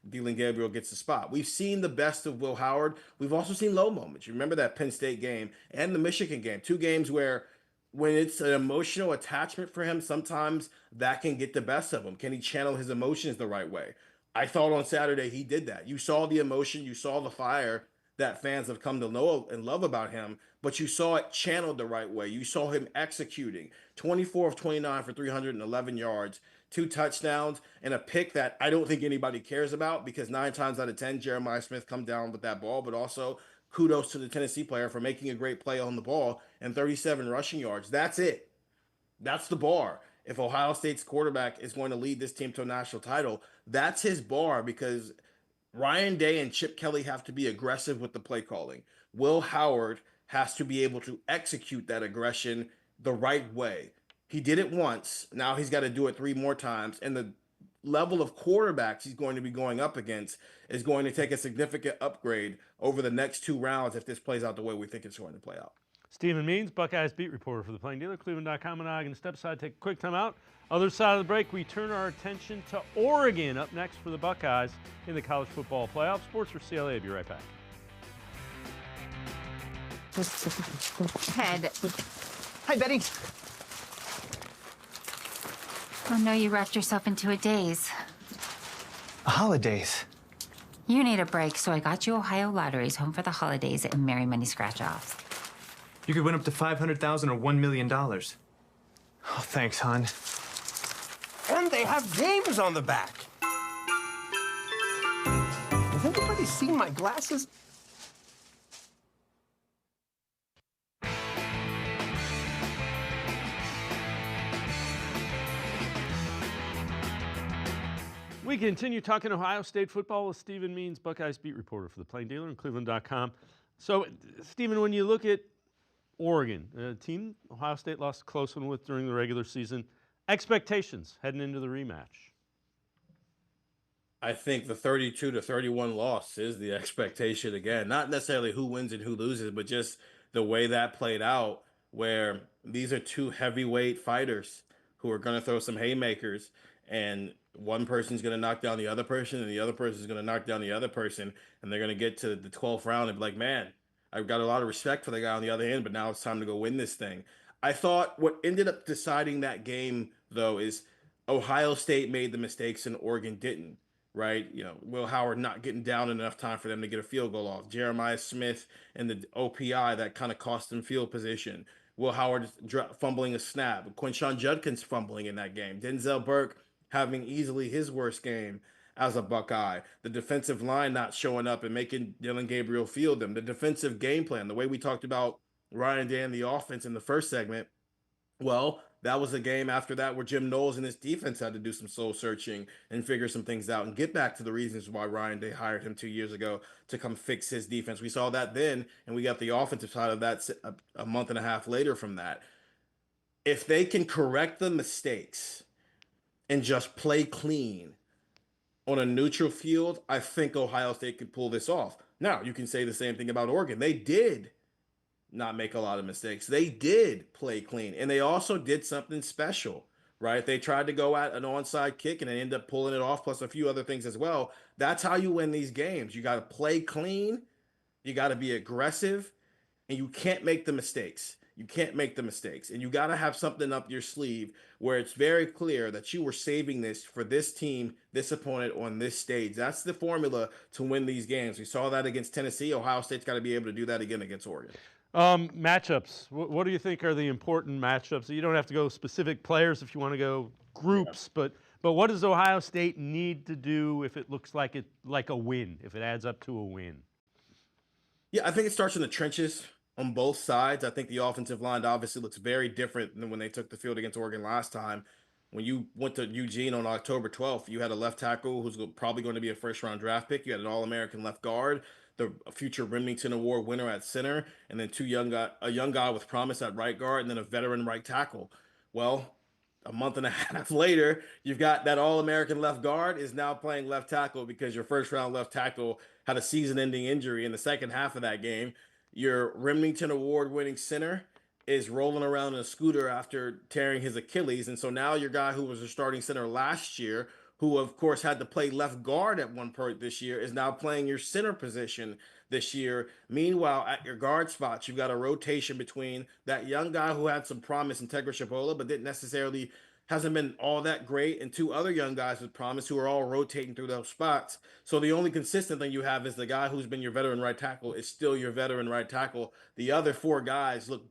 Dylan Gabriel gets the spot. We've seen the best of Will Howard. We've also seen low moments. You remember that Penn State game and the Michigan game, 2 games where when it's an emotional attachment for him, sometimes that can get the best of him. Can he channel his emotions the right way? I thought on Saturday he did that. You saw the emotion, you saw the fire that fans have come to know and love about him, but you saw it channeled the right way. You saw him executing 24 of 29 for 311 yards, 2 touchdowns, and a pick that I don't think anybody cares about, because 9 times out of 10, Jeremiah Smith come down with that ball. But also kudos to the Tennessee player for making a great play on the ball and 37 rushing yards. That's it. That's the bar. If Ohio State's quarterback is going to lead this team to a national title, that's his bar, because Ryan Day and Chip Kelly have to be aggressive with the play calling. Will Howard has to be able to execute that aggression the right way. He did it once. Now he's got to do it 3 more times. And the level of quarterbacks he's going to be going up against is going to take a significant upgrade over the next 2 rounds if this plays out the way we think it's going to play out. Stephen Means, Buckeyes beat reporter for the Plain Dealer, cleveland.com, and I are going to step aside, take a quick time out. Other side of the break, we turn our attention to Oregon, up next for the Buckeyes in the college football playoff. Sports4CLE, I'll be right back. Ted. Hi, Betty. Oh no, you wrapped yourself into a daze. Holidays. You need a break, so I got you Ohio Lotteries home for the holidays and Merry Money Scratch-Offs. You could win up to $500,000 or $1 million. Oh, thanks, hon. And they have games on the back. Has anybody seen my glasses? We continue talking Ohio State football with Stephen Means, Buckeyes beat reporter for the Plain Dealer and cleveland.com. So, Stephen, when you look at Oregon, a team Ohio State lost a close one with during the regular season, expectations heading into the rematch? I think the 32-31 loss is the expectation again. Not necessarily who wins and who loses, but just the way that played out, where these are 2 heavyweight fighters who are going to throw some haymakers, and one person's going to knock down the other person, and the other person's going to knock down the other person, and they're going to get to the 12th round and be like, man, I've got a lot of respect for the guy on the other end, but now it's time to go win this thing. I thought what ended up deciding that game, though, is Ohio State made the mistakes and Oregon didn't. right? Will Howard not getting down in enough time for them to get a field goal off. Jeremiah Smith and the OPI that kind of cost them field position. Will Howard fumbling a snap. Quinshon Judkins fumbling in that game. Denzel Burke having easily his worst game as a Buckeye. The defensive line not showing up and making Dylan Gabriel field them. The defensive game plan, the way we talked about Ryan Day and the offense in the first segment, well, that was a game after that where Jim Knowles and his defense had to do some soul searching and figure some things out and get back to the reasons why Ryan Day hired him 2 years ago to come fix his defense. We saw that then, and we got the offensive side of that a month and a half later from that. If they can correct the mistakes and just play clean on a neutral field, I think Ohio State could pull this off. Now, you can say the same thing about Oregon. They did not make a lot of mistakes. They did play clean, and they also did something special, right? They tried to go at an onside kick, and they ended up pulling it off, plus a few other things as well. That's how you win these games. You got to play clean, you got to be aggressive, and you can't make the mistakes. You can't make the mistakes, and you got to have something up your sleeve where it's very clear that you were saving this for this team, this opponent on this stage. That's the formula to win these games. We saw that against Tennessee. Ohio State's got to be able to do that again against Oregon. Matchups. What do you think are the important matchups? You don't have to go specific players if you want to go groups, but what does Ohio State need to do if it looks like a win, if it adds up to a win? Yeah, I think it starts in the trenches on both sides. I think the offensive line obviously looks very different than when they took the field against Oregon last time. When you went to Eugene on October 12th, you had a left tackle who's probably going to be a first-round draft pick. You had an All-American left guard, the future Remington Award winner at center, and then a young guy with promise at right guard, and then a veteran right tackle. Well, a month and a half later, you've got that All-American left guard is now playing left tackle because your first-round left tackle had a season-ending injury in the second half of that game. Your Remington Award-winning center is rolling around in a scooter after tearing his Achilles. And so now your guy who was a starting center last year, who of course had to play left guard at one point this year, is now playing your center position this year. Meanwhile, at your guard spots, you've got a rotation between that young guy who had some promise, Integra Shapola, but hasn't been all that great, and two other young guys with promise who are all rotating through those spots. So the only consistent thing you have is the guy who's been your veteran right tackle is still your veteran right tackle. The other four guys look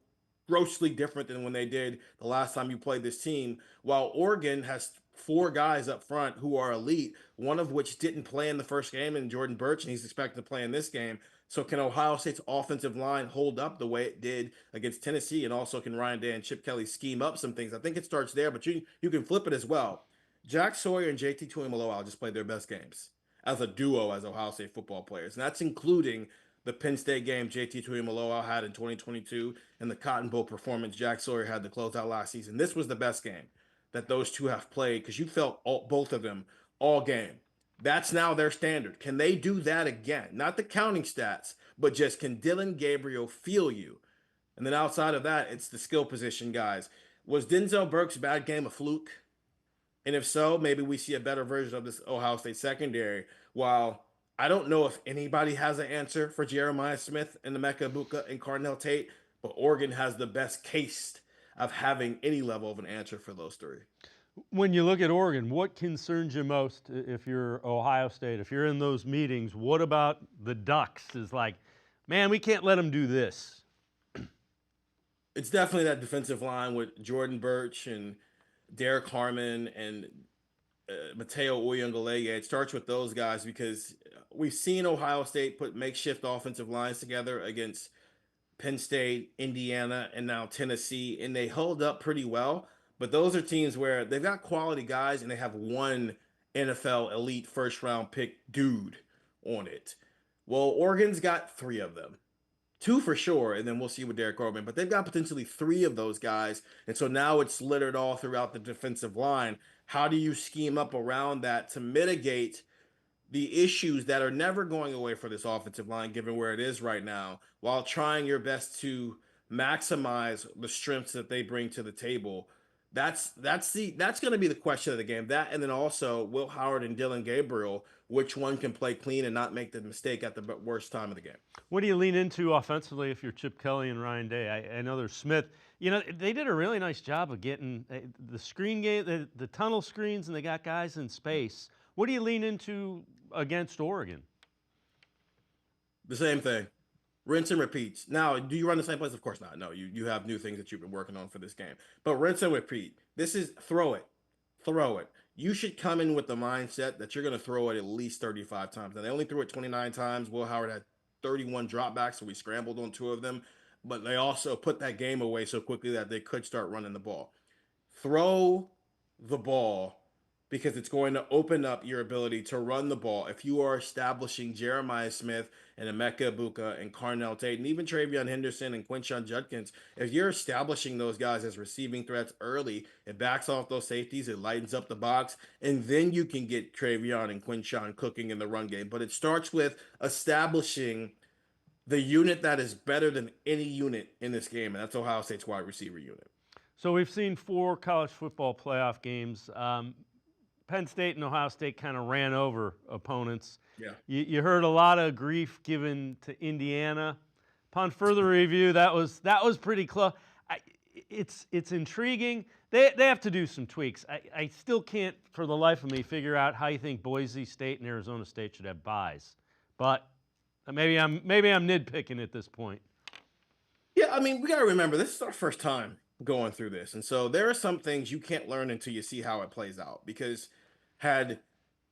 grossly different than when they did the last time you played this team, while Oregon has four guys up front who are elite, one of which didn't play in the first game, in Jordan Birch, and he's expected to play in this game. So can Ohio State's offensive line hold up the way it did against Tennessee? And also can Ryan Day and Chip Kelly scheme up some things? I think it starts there, but you can flip it as well. Jack Sawyer and JT Tuimoloau just played their best games as a duo as Ohio State football players. And that's including the Penn State game JT Tuimoloau had in 2022 and the Cotton Bowl performance Jack Sawyer had to close out last season. This was the best game that those two have played because you felt both of them all game. That's now their standard. Can they do that again? Not the counting stats, but just can Dylan Gabriel feel you? And then outside of that, it's the skill position guys. Was Denzel Burke's bad game a fluke? And if so, maybe we see a better version of this Ohio State secondary. While I don't know if anybody has an answer for Jeremiah Smith and Emeka Egbuka and Cardinal Tate, but Oregon has the best case of having any level of an answer for those three. When you look at Oregon, what concerns you most if you're Ohio State? If you're in those meetings, what about the Ducks? Is like, man, we can't let them do this. It's definitely that defensive line with Jordan Birch and Derek Harmon and Mateo Uyunglele. It starts with those guys because we've seen Ohio State put makeshift offensive lines together against Penn State, Indiana, and now Tennessee, and they hold up pretty well. But those are teams where they've got quality guys and they have one NFL elite first-round pick dude on it. Well, Oregon's got three of them. Two for sure, and then we'll see with Derek Corbin. But they've got potentially three of those guys, and so now it's littered all throughout the defensive line. How do you scheme up around that to mitigate the issues that are never going away for this offensive line, given where it is right now, while trying your best to maximize the strengths that they bring to the table? That's going to be the question of the game. That, and then also Will Howard and Dylan Gabriel, which one can play clean and not make the mistake at the worst time of the game. What do you lean into offensively if you're Chip Kelly and Ryan Day? I know there's Smith. You know, they did a really nice job of getting the screen game, the tunnel screens, and they got guys in space. What do you lean into against Oregon? The same thing. Rinse and repeat. Now, do you run the same plays? Of course not. No, you have new things that you've been working on for this game. But rinse and repeat. This is throw it. Throw it. You should come in with the mindset that you're going to throw it at least 35 times. Now, they only threw it 29 times. Will Howard had 31 dropbacks, so we scrambled on 2 of them. But they also put that game away so quickly that they could start running the ball. Throw the ball because it's going to open up your ability to run the ball. If you are establishing Jeremiah Smith and Emeka Egbuka and Carnell Tate and even Travion Henderson and Quinshon Judkins, if you're establishing those guys as receiving threats early, it backs off those safeties, it lightens up the box, and then you can get Travion and Quinshon cooking in the run game. But it starts with establishing the unit that is better than any unit in this game, and that's Ohio State's wide receiver unit. So we've seen 4 college football playoff games. Penn State and Ohio State kind of ran over opponents. Yeah. You heard a lot of grief given to Indiana. Upon further review, that was pretty close. It's intriguing. They have to do some tweaks. I still can't, for the life of me, figure out how you think Boise State and Arizona State should have byes. But maybe I'm nitpicking at this point. Yeah, I mean, we got to remember, this is our first time going through this. And so there are some things you can't learn until you see how it plays out. Because had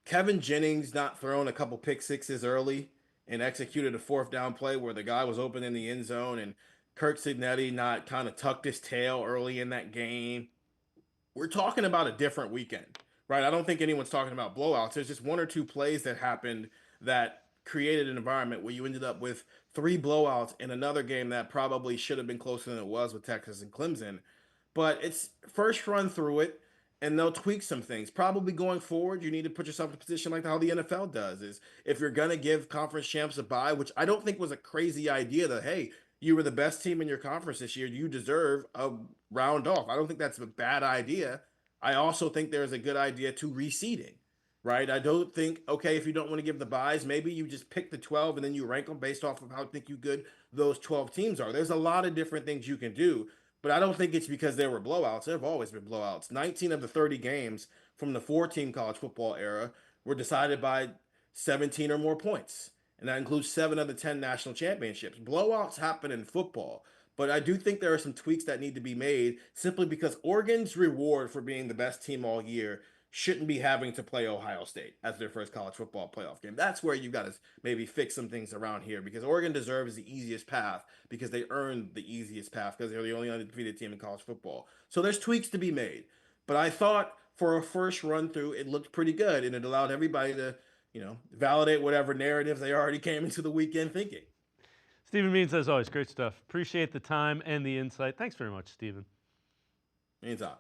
Kevin Jennings not thrown a couple pick sixes early and executed a 4th down play where the guy was open in the end zone and Kirk Signetti not kind of tucked his tail early in that game, we're talking about a different weekend, right? I don't think anyone's talking about blowouts. There's just 1 or 2 plays that happened that created an environment where you ended up with 3 blowouts in another game that probably should have been closer than it was with Texas and Clemson. But it's first run through it, and they'll tweak some things. Probably going forward, you need to put yourself in a position like how the NFL does, is if you're going to give conference champs a bye, which I don't think was a crazy idea that, hey, you were the best team in your conference this year, you deserve a round off. I don't think that's a bad idea. I also think there's a good idea to reseeding. Right? I don't think, okay, if you don't want to give the buys, maybe you just pick the 12 and then you rank them based off of how think you good those 12 teams are. There's a lot of different things you can do, but I don't think it's because there were blowouts. There have always been blowouts. 19 of the 30 games from the 4-team college football era were decided by 17 or more points, and that includes 7 of the 10 national championships. Blowouts happen in football, but I do think there are some tweaks that need to be made simply because Oregon's reward for being the best team all year shouldn't be having to play Ohio State as their first college football playoff game. That's where you got to maybe fix some things around here because Oregon deserves the easiest path because they earned the easiest path because they're the only undefeated team in college football. So there's tweaks to be made. But I thought for a first run through, it looked pretty good and it allowed everybody to, validate whatever narratives they already came into the weekend thinking. Stephen Means, as always, great stuff. Appreciate the time and the insight. Thanks very much, Stephen. Anytime.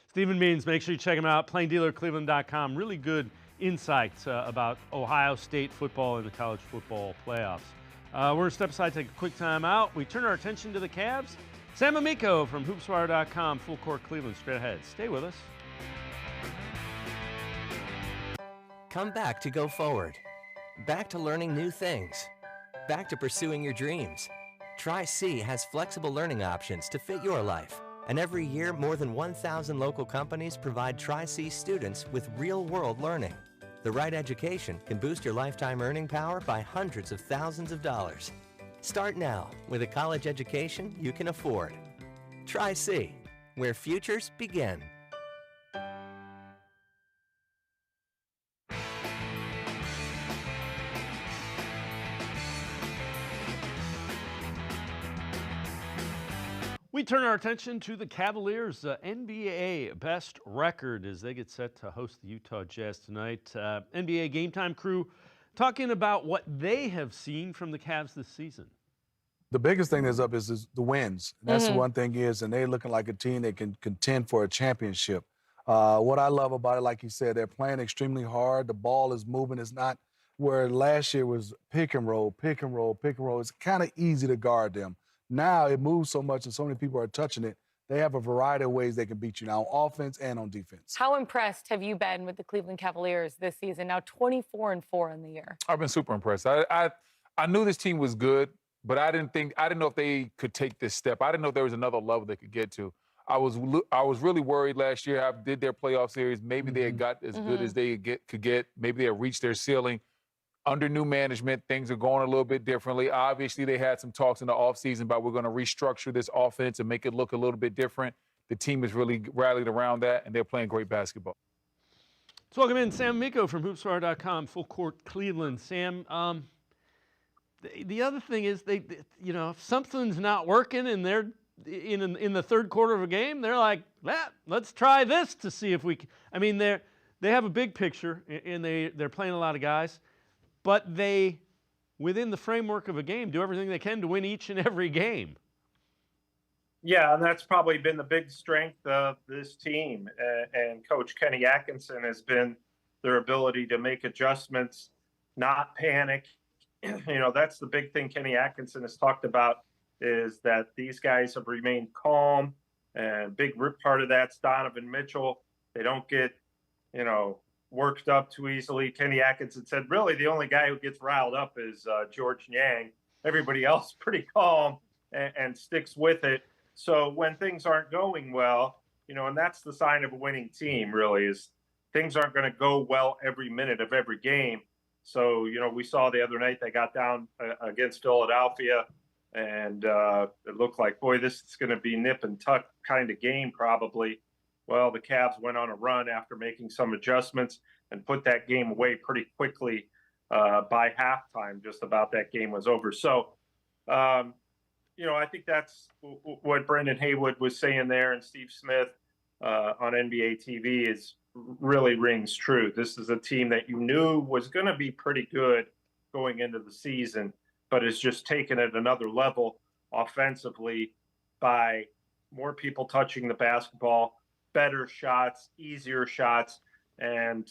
Stephen Means, make sure you check him out, plaindealercleveland.com. Really good insights about Ohio State football and the college football playoffs. We're going to step aside, take a quick time out. We turn our attention to the Cavs. Sam Amico from hoopswire.com, Full Court Cleveland, straight ahead. Stay with us. Come back to go forward. Back to learning new things. Back to pursuing your dreams. Tri-C has flexible learning options to fit your life. And every year, more than 1,000 local companies provide Tri-C students with real-world learning. The right education can boost your lifetime earning power by hundreds of thousands of dollars. Start now with a college education you can afford. Tri-C, where futures begin. We turn our attention to the Cavaliers' NBA best record as they get set to host the Utah Jazz tonight. NBA Game Time crew talking about what they have seen from the Cavs this season. The biggest thing that's up is the wins. That's the one thing is, and they're looking like a team that can contend for a championship. What I love about it, like you said, they're playing extremely hard. The ball is moving. It's not where last year was pick and roll, pick and roll, pick and roll. It's kind of easy to guard them. Now it moves so much and so many people are touching it. They have a variety of ways they can beat you now on offense and on defense. How impressed have you been with the Cleveland Cavaliers this season? Now 24-4 in the year. I've been super impressed. I knew this team was good, but I didn't know if they could take this step. I didn't know if there was another level they could get to. I was really worried last year how did their playoff series. Maybe they had got as good as they could get. Maybe they had reached their ceiling. Under new management, things are going a little bit differently. Obviously, they had some talks in the offseason about we're going to restructure this offense and make it look a little bit different. The team has really rallied around that, and they're playing great basketball. Let's welcome in Sam Amico from hoopswire.com, Full Court Cleveland. Sam, the other thing is if something's not working and they're in the third quarter of a game, they're like, let's try this to see if we can. I mean, they have a big picture and they're playing a lot of guys, but they, within the framework of a game, do everything they can to win each and every game. Yeah, and that's probably been the big strength of this team. And Coach Kenny Atkinson has been their ability to make adjustments, not panic. That's the big thing Kenny Atkinson has talked about, is that these guys have remained calm. And big part of that's Donovan Mitchell. They don't get, worked up too easily. Kenny Atkinson said, really, the only guy who gets riled up is George Niang. Everybody else pretty calm and sticks with it. So when things aren't going well, and that's the sign of a winning team, really, is things aren't going to go well every minute of every game. So, we saw the other night they got down against Philadelphia, and it looked like, boy, this is going to be nip and tuck kind of game probably. Well, the Cavs went on a run after making some adjustments and put that game away pretty quickly by halftime. Just about that game was over. So, I think that's what Brendan Haywood was saying there, and Steve Smith on NBA TV is really rings true. This is a team that you knew was going to be pretty good going into the season, but has just taken it another level offensively by more people touching the basketball, better shots, easier shots, and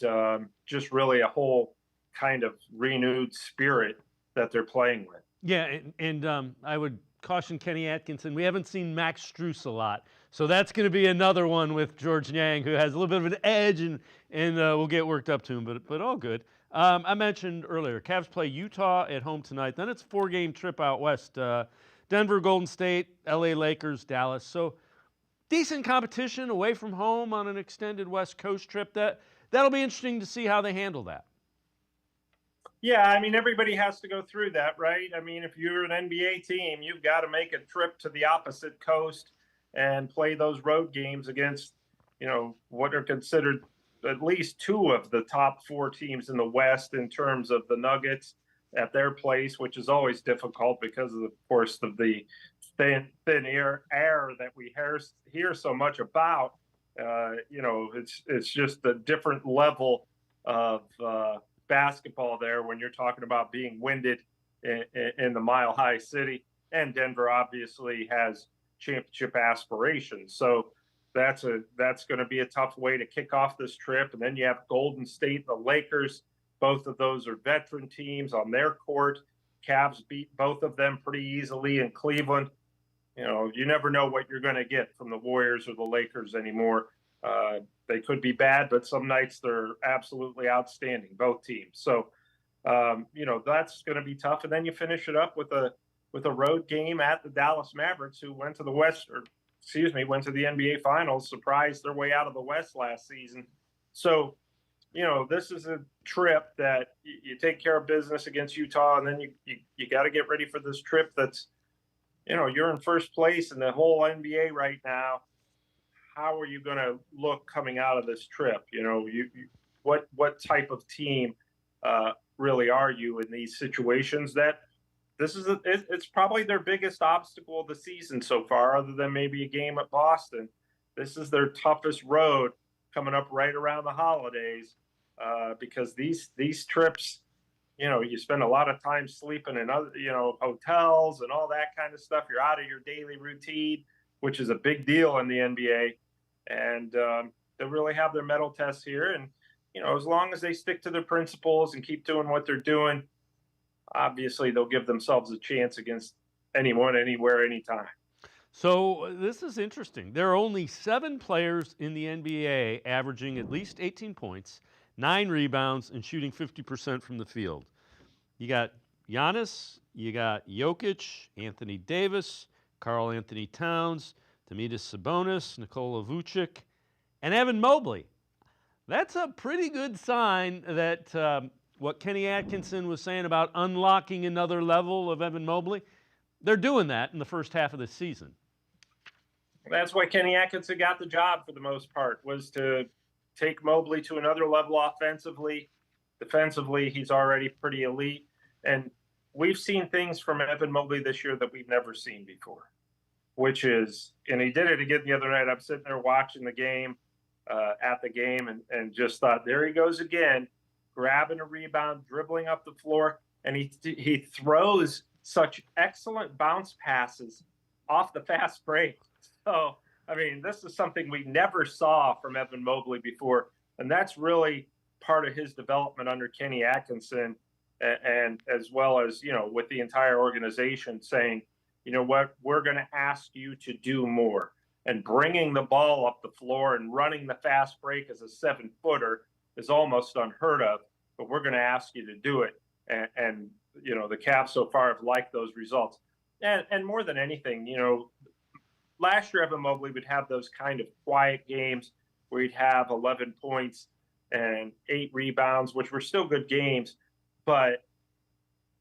just really a whole kind of renewed spirit that they're playing with. Yeah, and I would caution Kenny Atkinson. We haven't seen Max Strus a lot, so that's going to be another one with George Niang, who has a little bit of an edge, and we'll get worked up to him, but all good. I mentioned earlier, Cavs play Utah at home tonight. Then it's a 4-game trip out west. Denver, Golden State, LA Lakers, Dallas. So decent competition away from home on an extended West Coast trip. That'll be interesting to see how they handle that. Yeah, I mean, everybody has to go through that, right? I mean, if you're an NBA team, you've got to make a trip to the opposite coast and play those road games against, what are considered at least 2 of the top 4 teams in the West in terms of the Nuggets at their place, which is always difficult because of course, of the thin air that we hear so much about. It's just a different level of basketball there when you're talking about being winded in the Mile High City. And Denver obviously has championship aspirations. So that's going to be a tough way to kick off this trip. And then you have Golden State, the Lakers. Both of those are veteran teams on their court. Cavs beat both of them pretty easily in Cleveland. You never know what you're going to get from the Warriors or the Lakers anymore. They could be bad, but some nights they're absolutely outstanding, both teams. So, that's going to be tough. And then you finish it up with a road game at the Dallas Mavericks, who went to the NBA Finals, surprised their way out of the West last season. So, this is a trip that you take care of business against Utah, and then you got to get ready for this trip that's, you're in first place in the whole NBA right now. How are you going to look coming out of this trip? What type of team really are you in these situations? That it's probably their biggest obstacle of the season so far, other than maybe a game at Boston. This is their toughest road coming up right around the holidays, because these trips, you spend a lot of time sleeping in other, hotels and all that kind of stuff. You're out of your daily routine, which is a big deal in the NBA. And they'll really have their medal tests here. And, as long as they stick to their principles and keep doing what they're doing, obviously they'll give themselves a chance against anyone, anywhere, anytime. So this is interesting. There are only 7 players in the NBA averaging at least 18 points, 9 rebounds, and shooting 50% from the field. You got Giannis, you got Jokic, Anthony Davis, Karl Anthony Towns, Domantas Sabonis, Nikola Vucic, and Evan Mobley. That's a pretty good sign that what Kenny Atkinson was saying about unlocking another level of Evan Mobley, they're doing that in the first half of the season. That's why Kenny Atkinson got the job for the most part, was to take Mobley to another level offensively. Defensively, he's already pretty elite. And we've seen things from Evan Mobley this year that we've never seen before, which is, and he did it again the other night. I'm sitting there watching the game, at the game, and just thought, there he goes again, grabbing a rebound, dribbling up the floor, and he throws such excellent bounce passes off the fast break. So, I mean, this is something we never saw from Evan Mobley before, and that's really part of his development under Kenny Atkinson, and as well as, you know, with the entire organization saying, you know what, we're going to ask you to do more. And bringing the ball up the floor and running the fast break as a 7-footer is almost unheard of, but we're going to ask you to do it. And you know, the Cavs so far have liked those results. And more than anything, you know, last year Evan Mobley would have those kind of quiet games where he'd have 11 points and 8 rebounds, which were still good games. But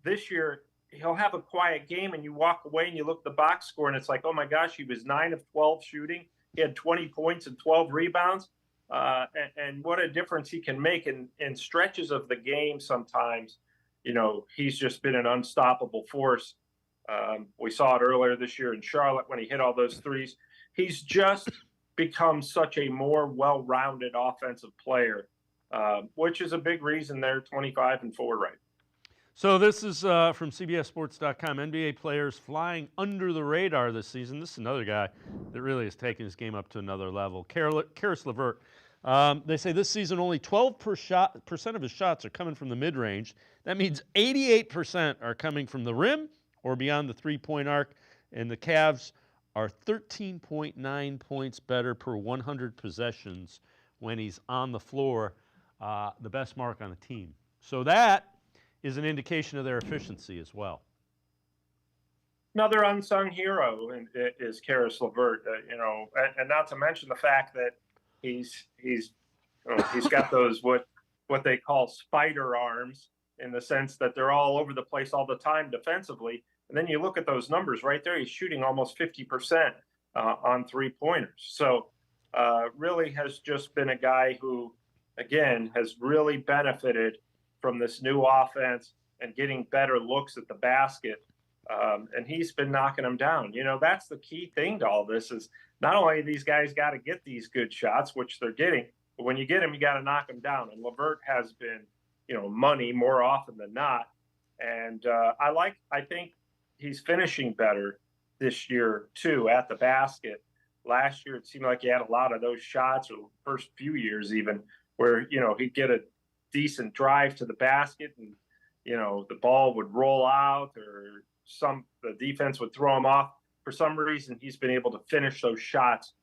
this year, he'll have a quiet game and you walk away and you look at the box score and it's like, oh my gosh, he was 9 of 12 shooting. He had 20 points and 12 rebounds. And what a difference he can make in stretches of the game sometimes. You know, he's just been an unstoppable force. We saw it earlier this year in Charlotte when he hit all those threes. He's just become such a more well-rounded offensive player, which is a big reason they're 25-4 right. So this is from CBSSports.com. NBA players flying under the radar this season. This is another guy that really has taken his game up to another level. Karis LeVert. They say this season only 12% of his shots are coming from the mid-range. That means 88% are coming from the rim or beyond the three-point arc. And the Cavs are 13.9 points better per 100 possessions when he's on the floor, the best mark on the team. So that is an indication of their efficiency as well. Another unsung hero is Karis LeVert, you know, and not to mention the fact that he's got those what they call spider arms, in the sense that they're all over the place all the time defensively. And then you look at those numbers right there; he's shooting almost 50% on three-pointers. So really has just been a guy who, again, has really benefited from this new offense and getting better looks at the basket. And he's been knocking them down. You know, that's the key thing to all this, is not only these guys got to get these good shots, which they're getting, but when you get them, you got to knock them down. And LeVert has been, you know, money more often than not. And I think he's finishing better this year too at the basket. Last year, it seemed like he had a lot of those shots, or the first few years even, where, you know, he'd get a decent drive to the basket and, you know, the ball would roll out, or the defense would throw him off. For some reason, he's been able to finish those shots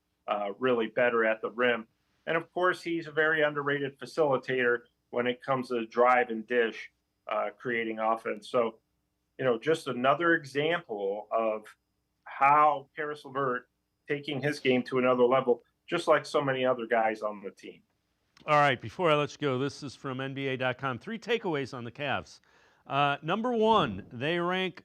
really better at the rim. And of course, he's a very underrated facilitator when it comes to drive and dish, creating offense. So, you know, just another example of how Karis LeVert taking his game to another level, just like so many other guys on the team. All right, before I let you go, this is from NBA.com. 3 takeaways on the Cavs. Number 1, they rank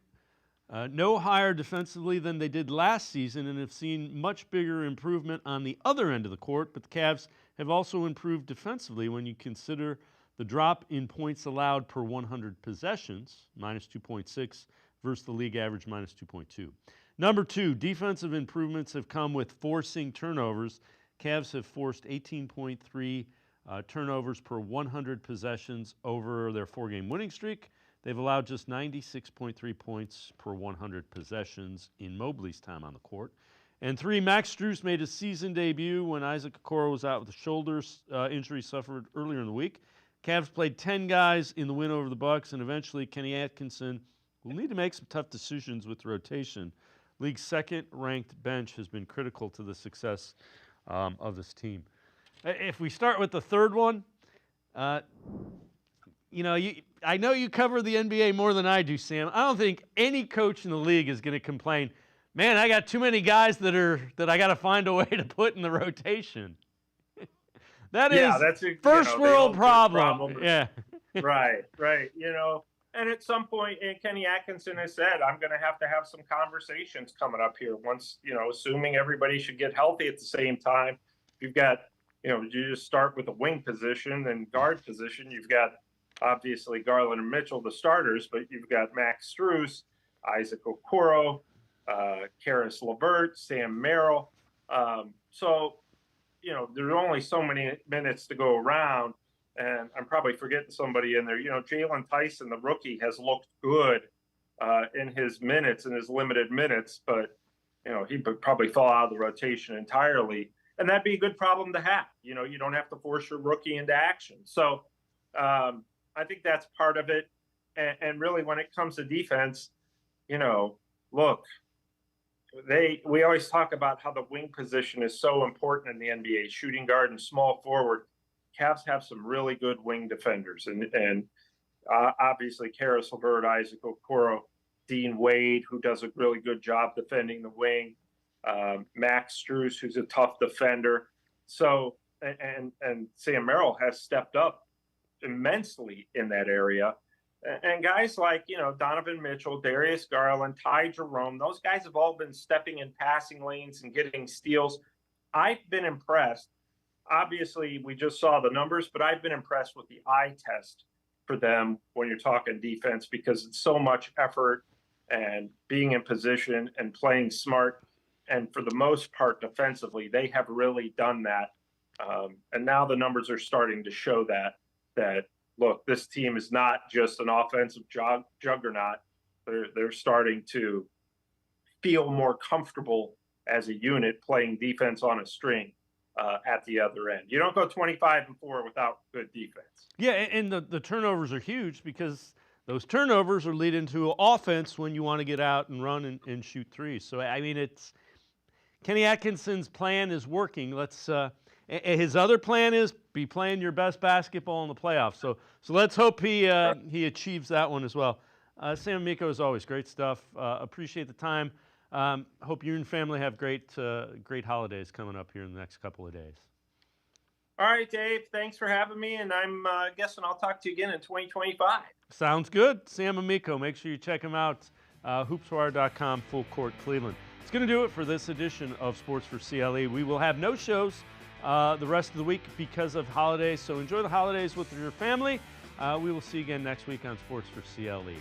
no higher defensively than they did last season and have seen much bigger improvement on the other end of the court, but the Cavs have also improved defensively when you consider the drop in points allowed per 100 possessions, minus 2.6, versus the league average, minus 2.2. Number 2, defensive improvements have come with forcing turnovers. Cavs have forced 18.3 turnovers per 100 possessions over their 4-game winning streak. They've allowed just 96.3 points per 100 possessions in Mobley's time on the court. And 3, Max Strus made his season debut when Isaac Okoro was out with a shoulder injury suffered earlier in the week. Cavs played 10 guys in the win over the Bucks, and eventually Kenny Atkinson will need to make some tough decisions with rotation. League's second-ranked bench has been critical to the success of this team. If we start with the third one, you know, I know you cover the NBA more than I do, Sam. I don't think any coach in the league is going to complain, Man, I got too many guys that I got to find a way to put in the rotation. That is that's a first world problem. Yeah. Right. And at some point, and Kenny Atkinson has said, I'm going to have some conversations coming up here once, assuming everybody should get healthy at the same time. You've got, you just start with the wing position and guard position. You've got obviously Garland and Mitchell, the starters, but you've got Max Strus, Isaac Okoro, Karis LeVert, Sam Merrill. So, there's only so many minutes to go around. And I'm probably forgetting somebody in there. Jalen Tyson, the rookie, has looked good in his minutes, in his limited minutes, but, he probably fall out of the rotation entirely. And that'd be a good problem to have. You don't have to force your rookie into action. So I think that's part of it. And really, when it comes to defense, look, we always talk about how the wing position is so important in the NBA, shooting guard and small forward. Cavs have some really good wing defenders, and obviously Karis LeVert, Isaac Okoro, Dean Wade, who does a really good job defending the wing, Max Strus, who's a tough defender. So, and Sam Merrill has stepped up immensely in that area. And guys like, Donovan Mitchell, Darius Garland, Ty Jerome, those guys have all been stepping in passing lanes and getting steals. I've been impressed. Obviously, we just saw the numbers, but I've been impressed with the eye test for them when you're talking defense, because it's so much effort and being in position and playing smart. And for the most part, defensively, they have really done that. And now the numbers are starting to show that look, this team is not just an offensive juggernaut. They're starting to feel more comfortable as a unit playing defense on a string at the other end. You don't go 25-4 without good defense. Yeah, and the turnovers are huge, because those turnovers are leading to offense when you want to get out and run and shoot threes. So, I mean, it's Kenny Atkinson's plan is working. His other plan is be playing your best basketball in the playoffs. So let's hope he achieves that one as well. Sam Amico, as always, great stuff. Appreciate the time. Hope you and family have great holidays coming up here in the next couple of days. All right, Dave. Thanks for having me, and I'm guessing I'll talk to you again in 2025. Sounds good. Sam Amico. Make sure you check him out. Hoopswire.com, Full Court Cleveland. It's going to do it for this edition of Sports for CLE. We will have no shows the rest of the week because of holidays, so enjoy the holidays with your family. We will see you again next week on Sports for CLE.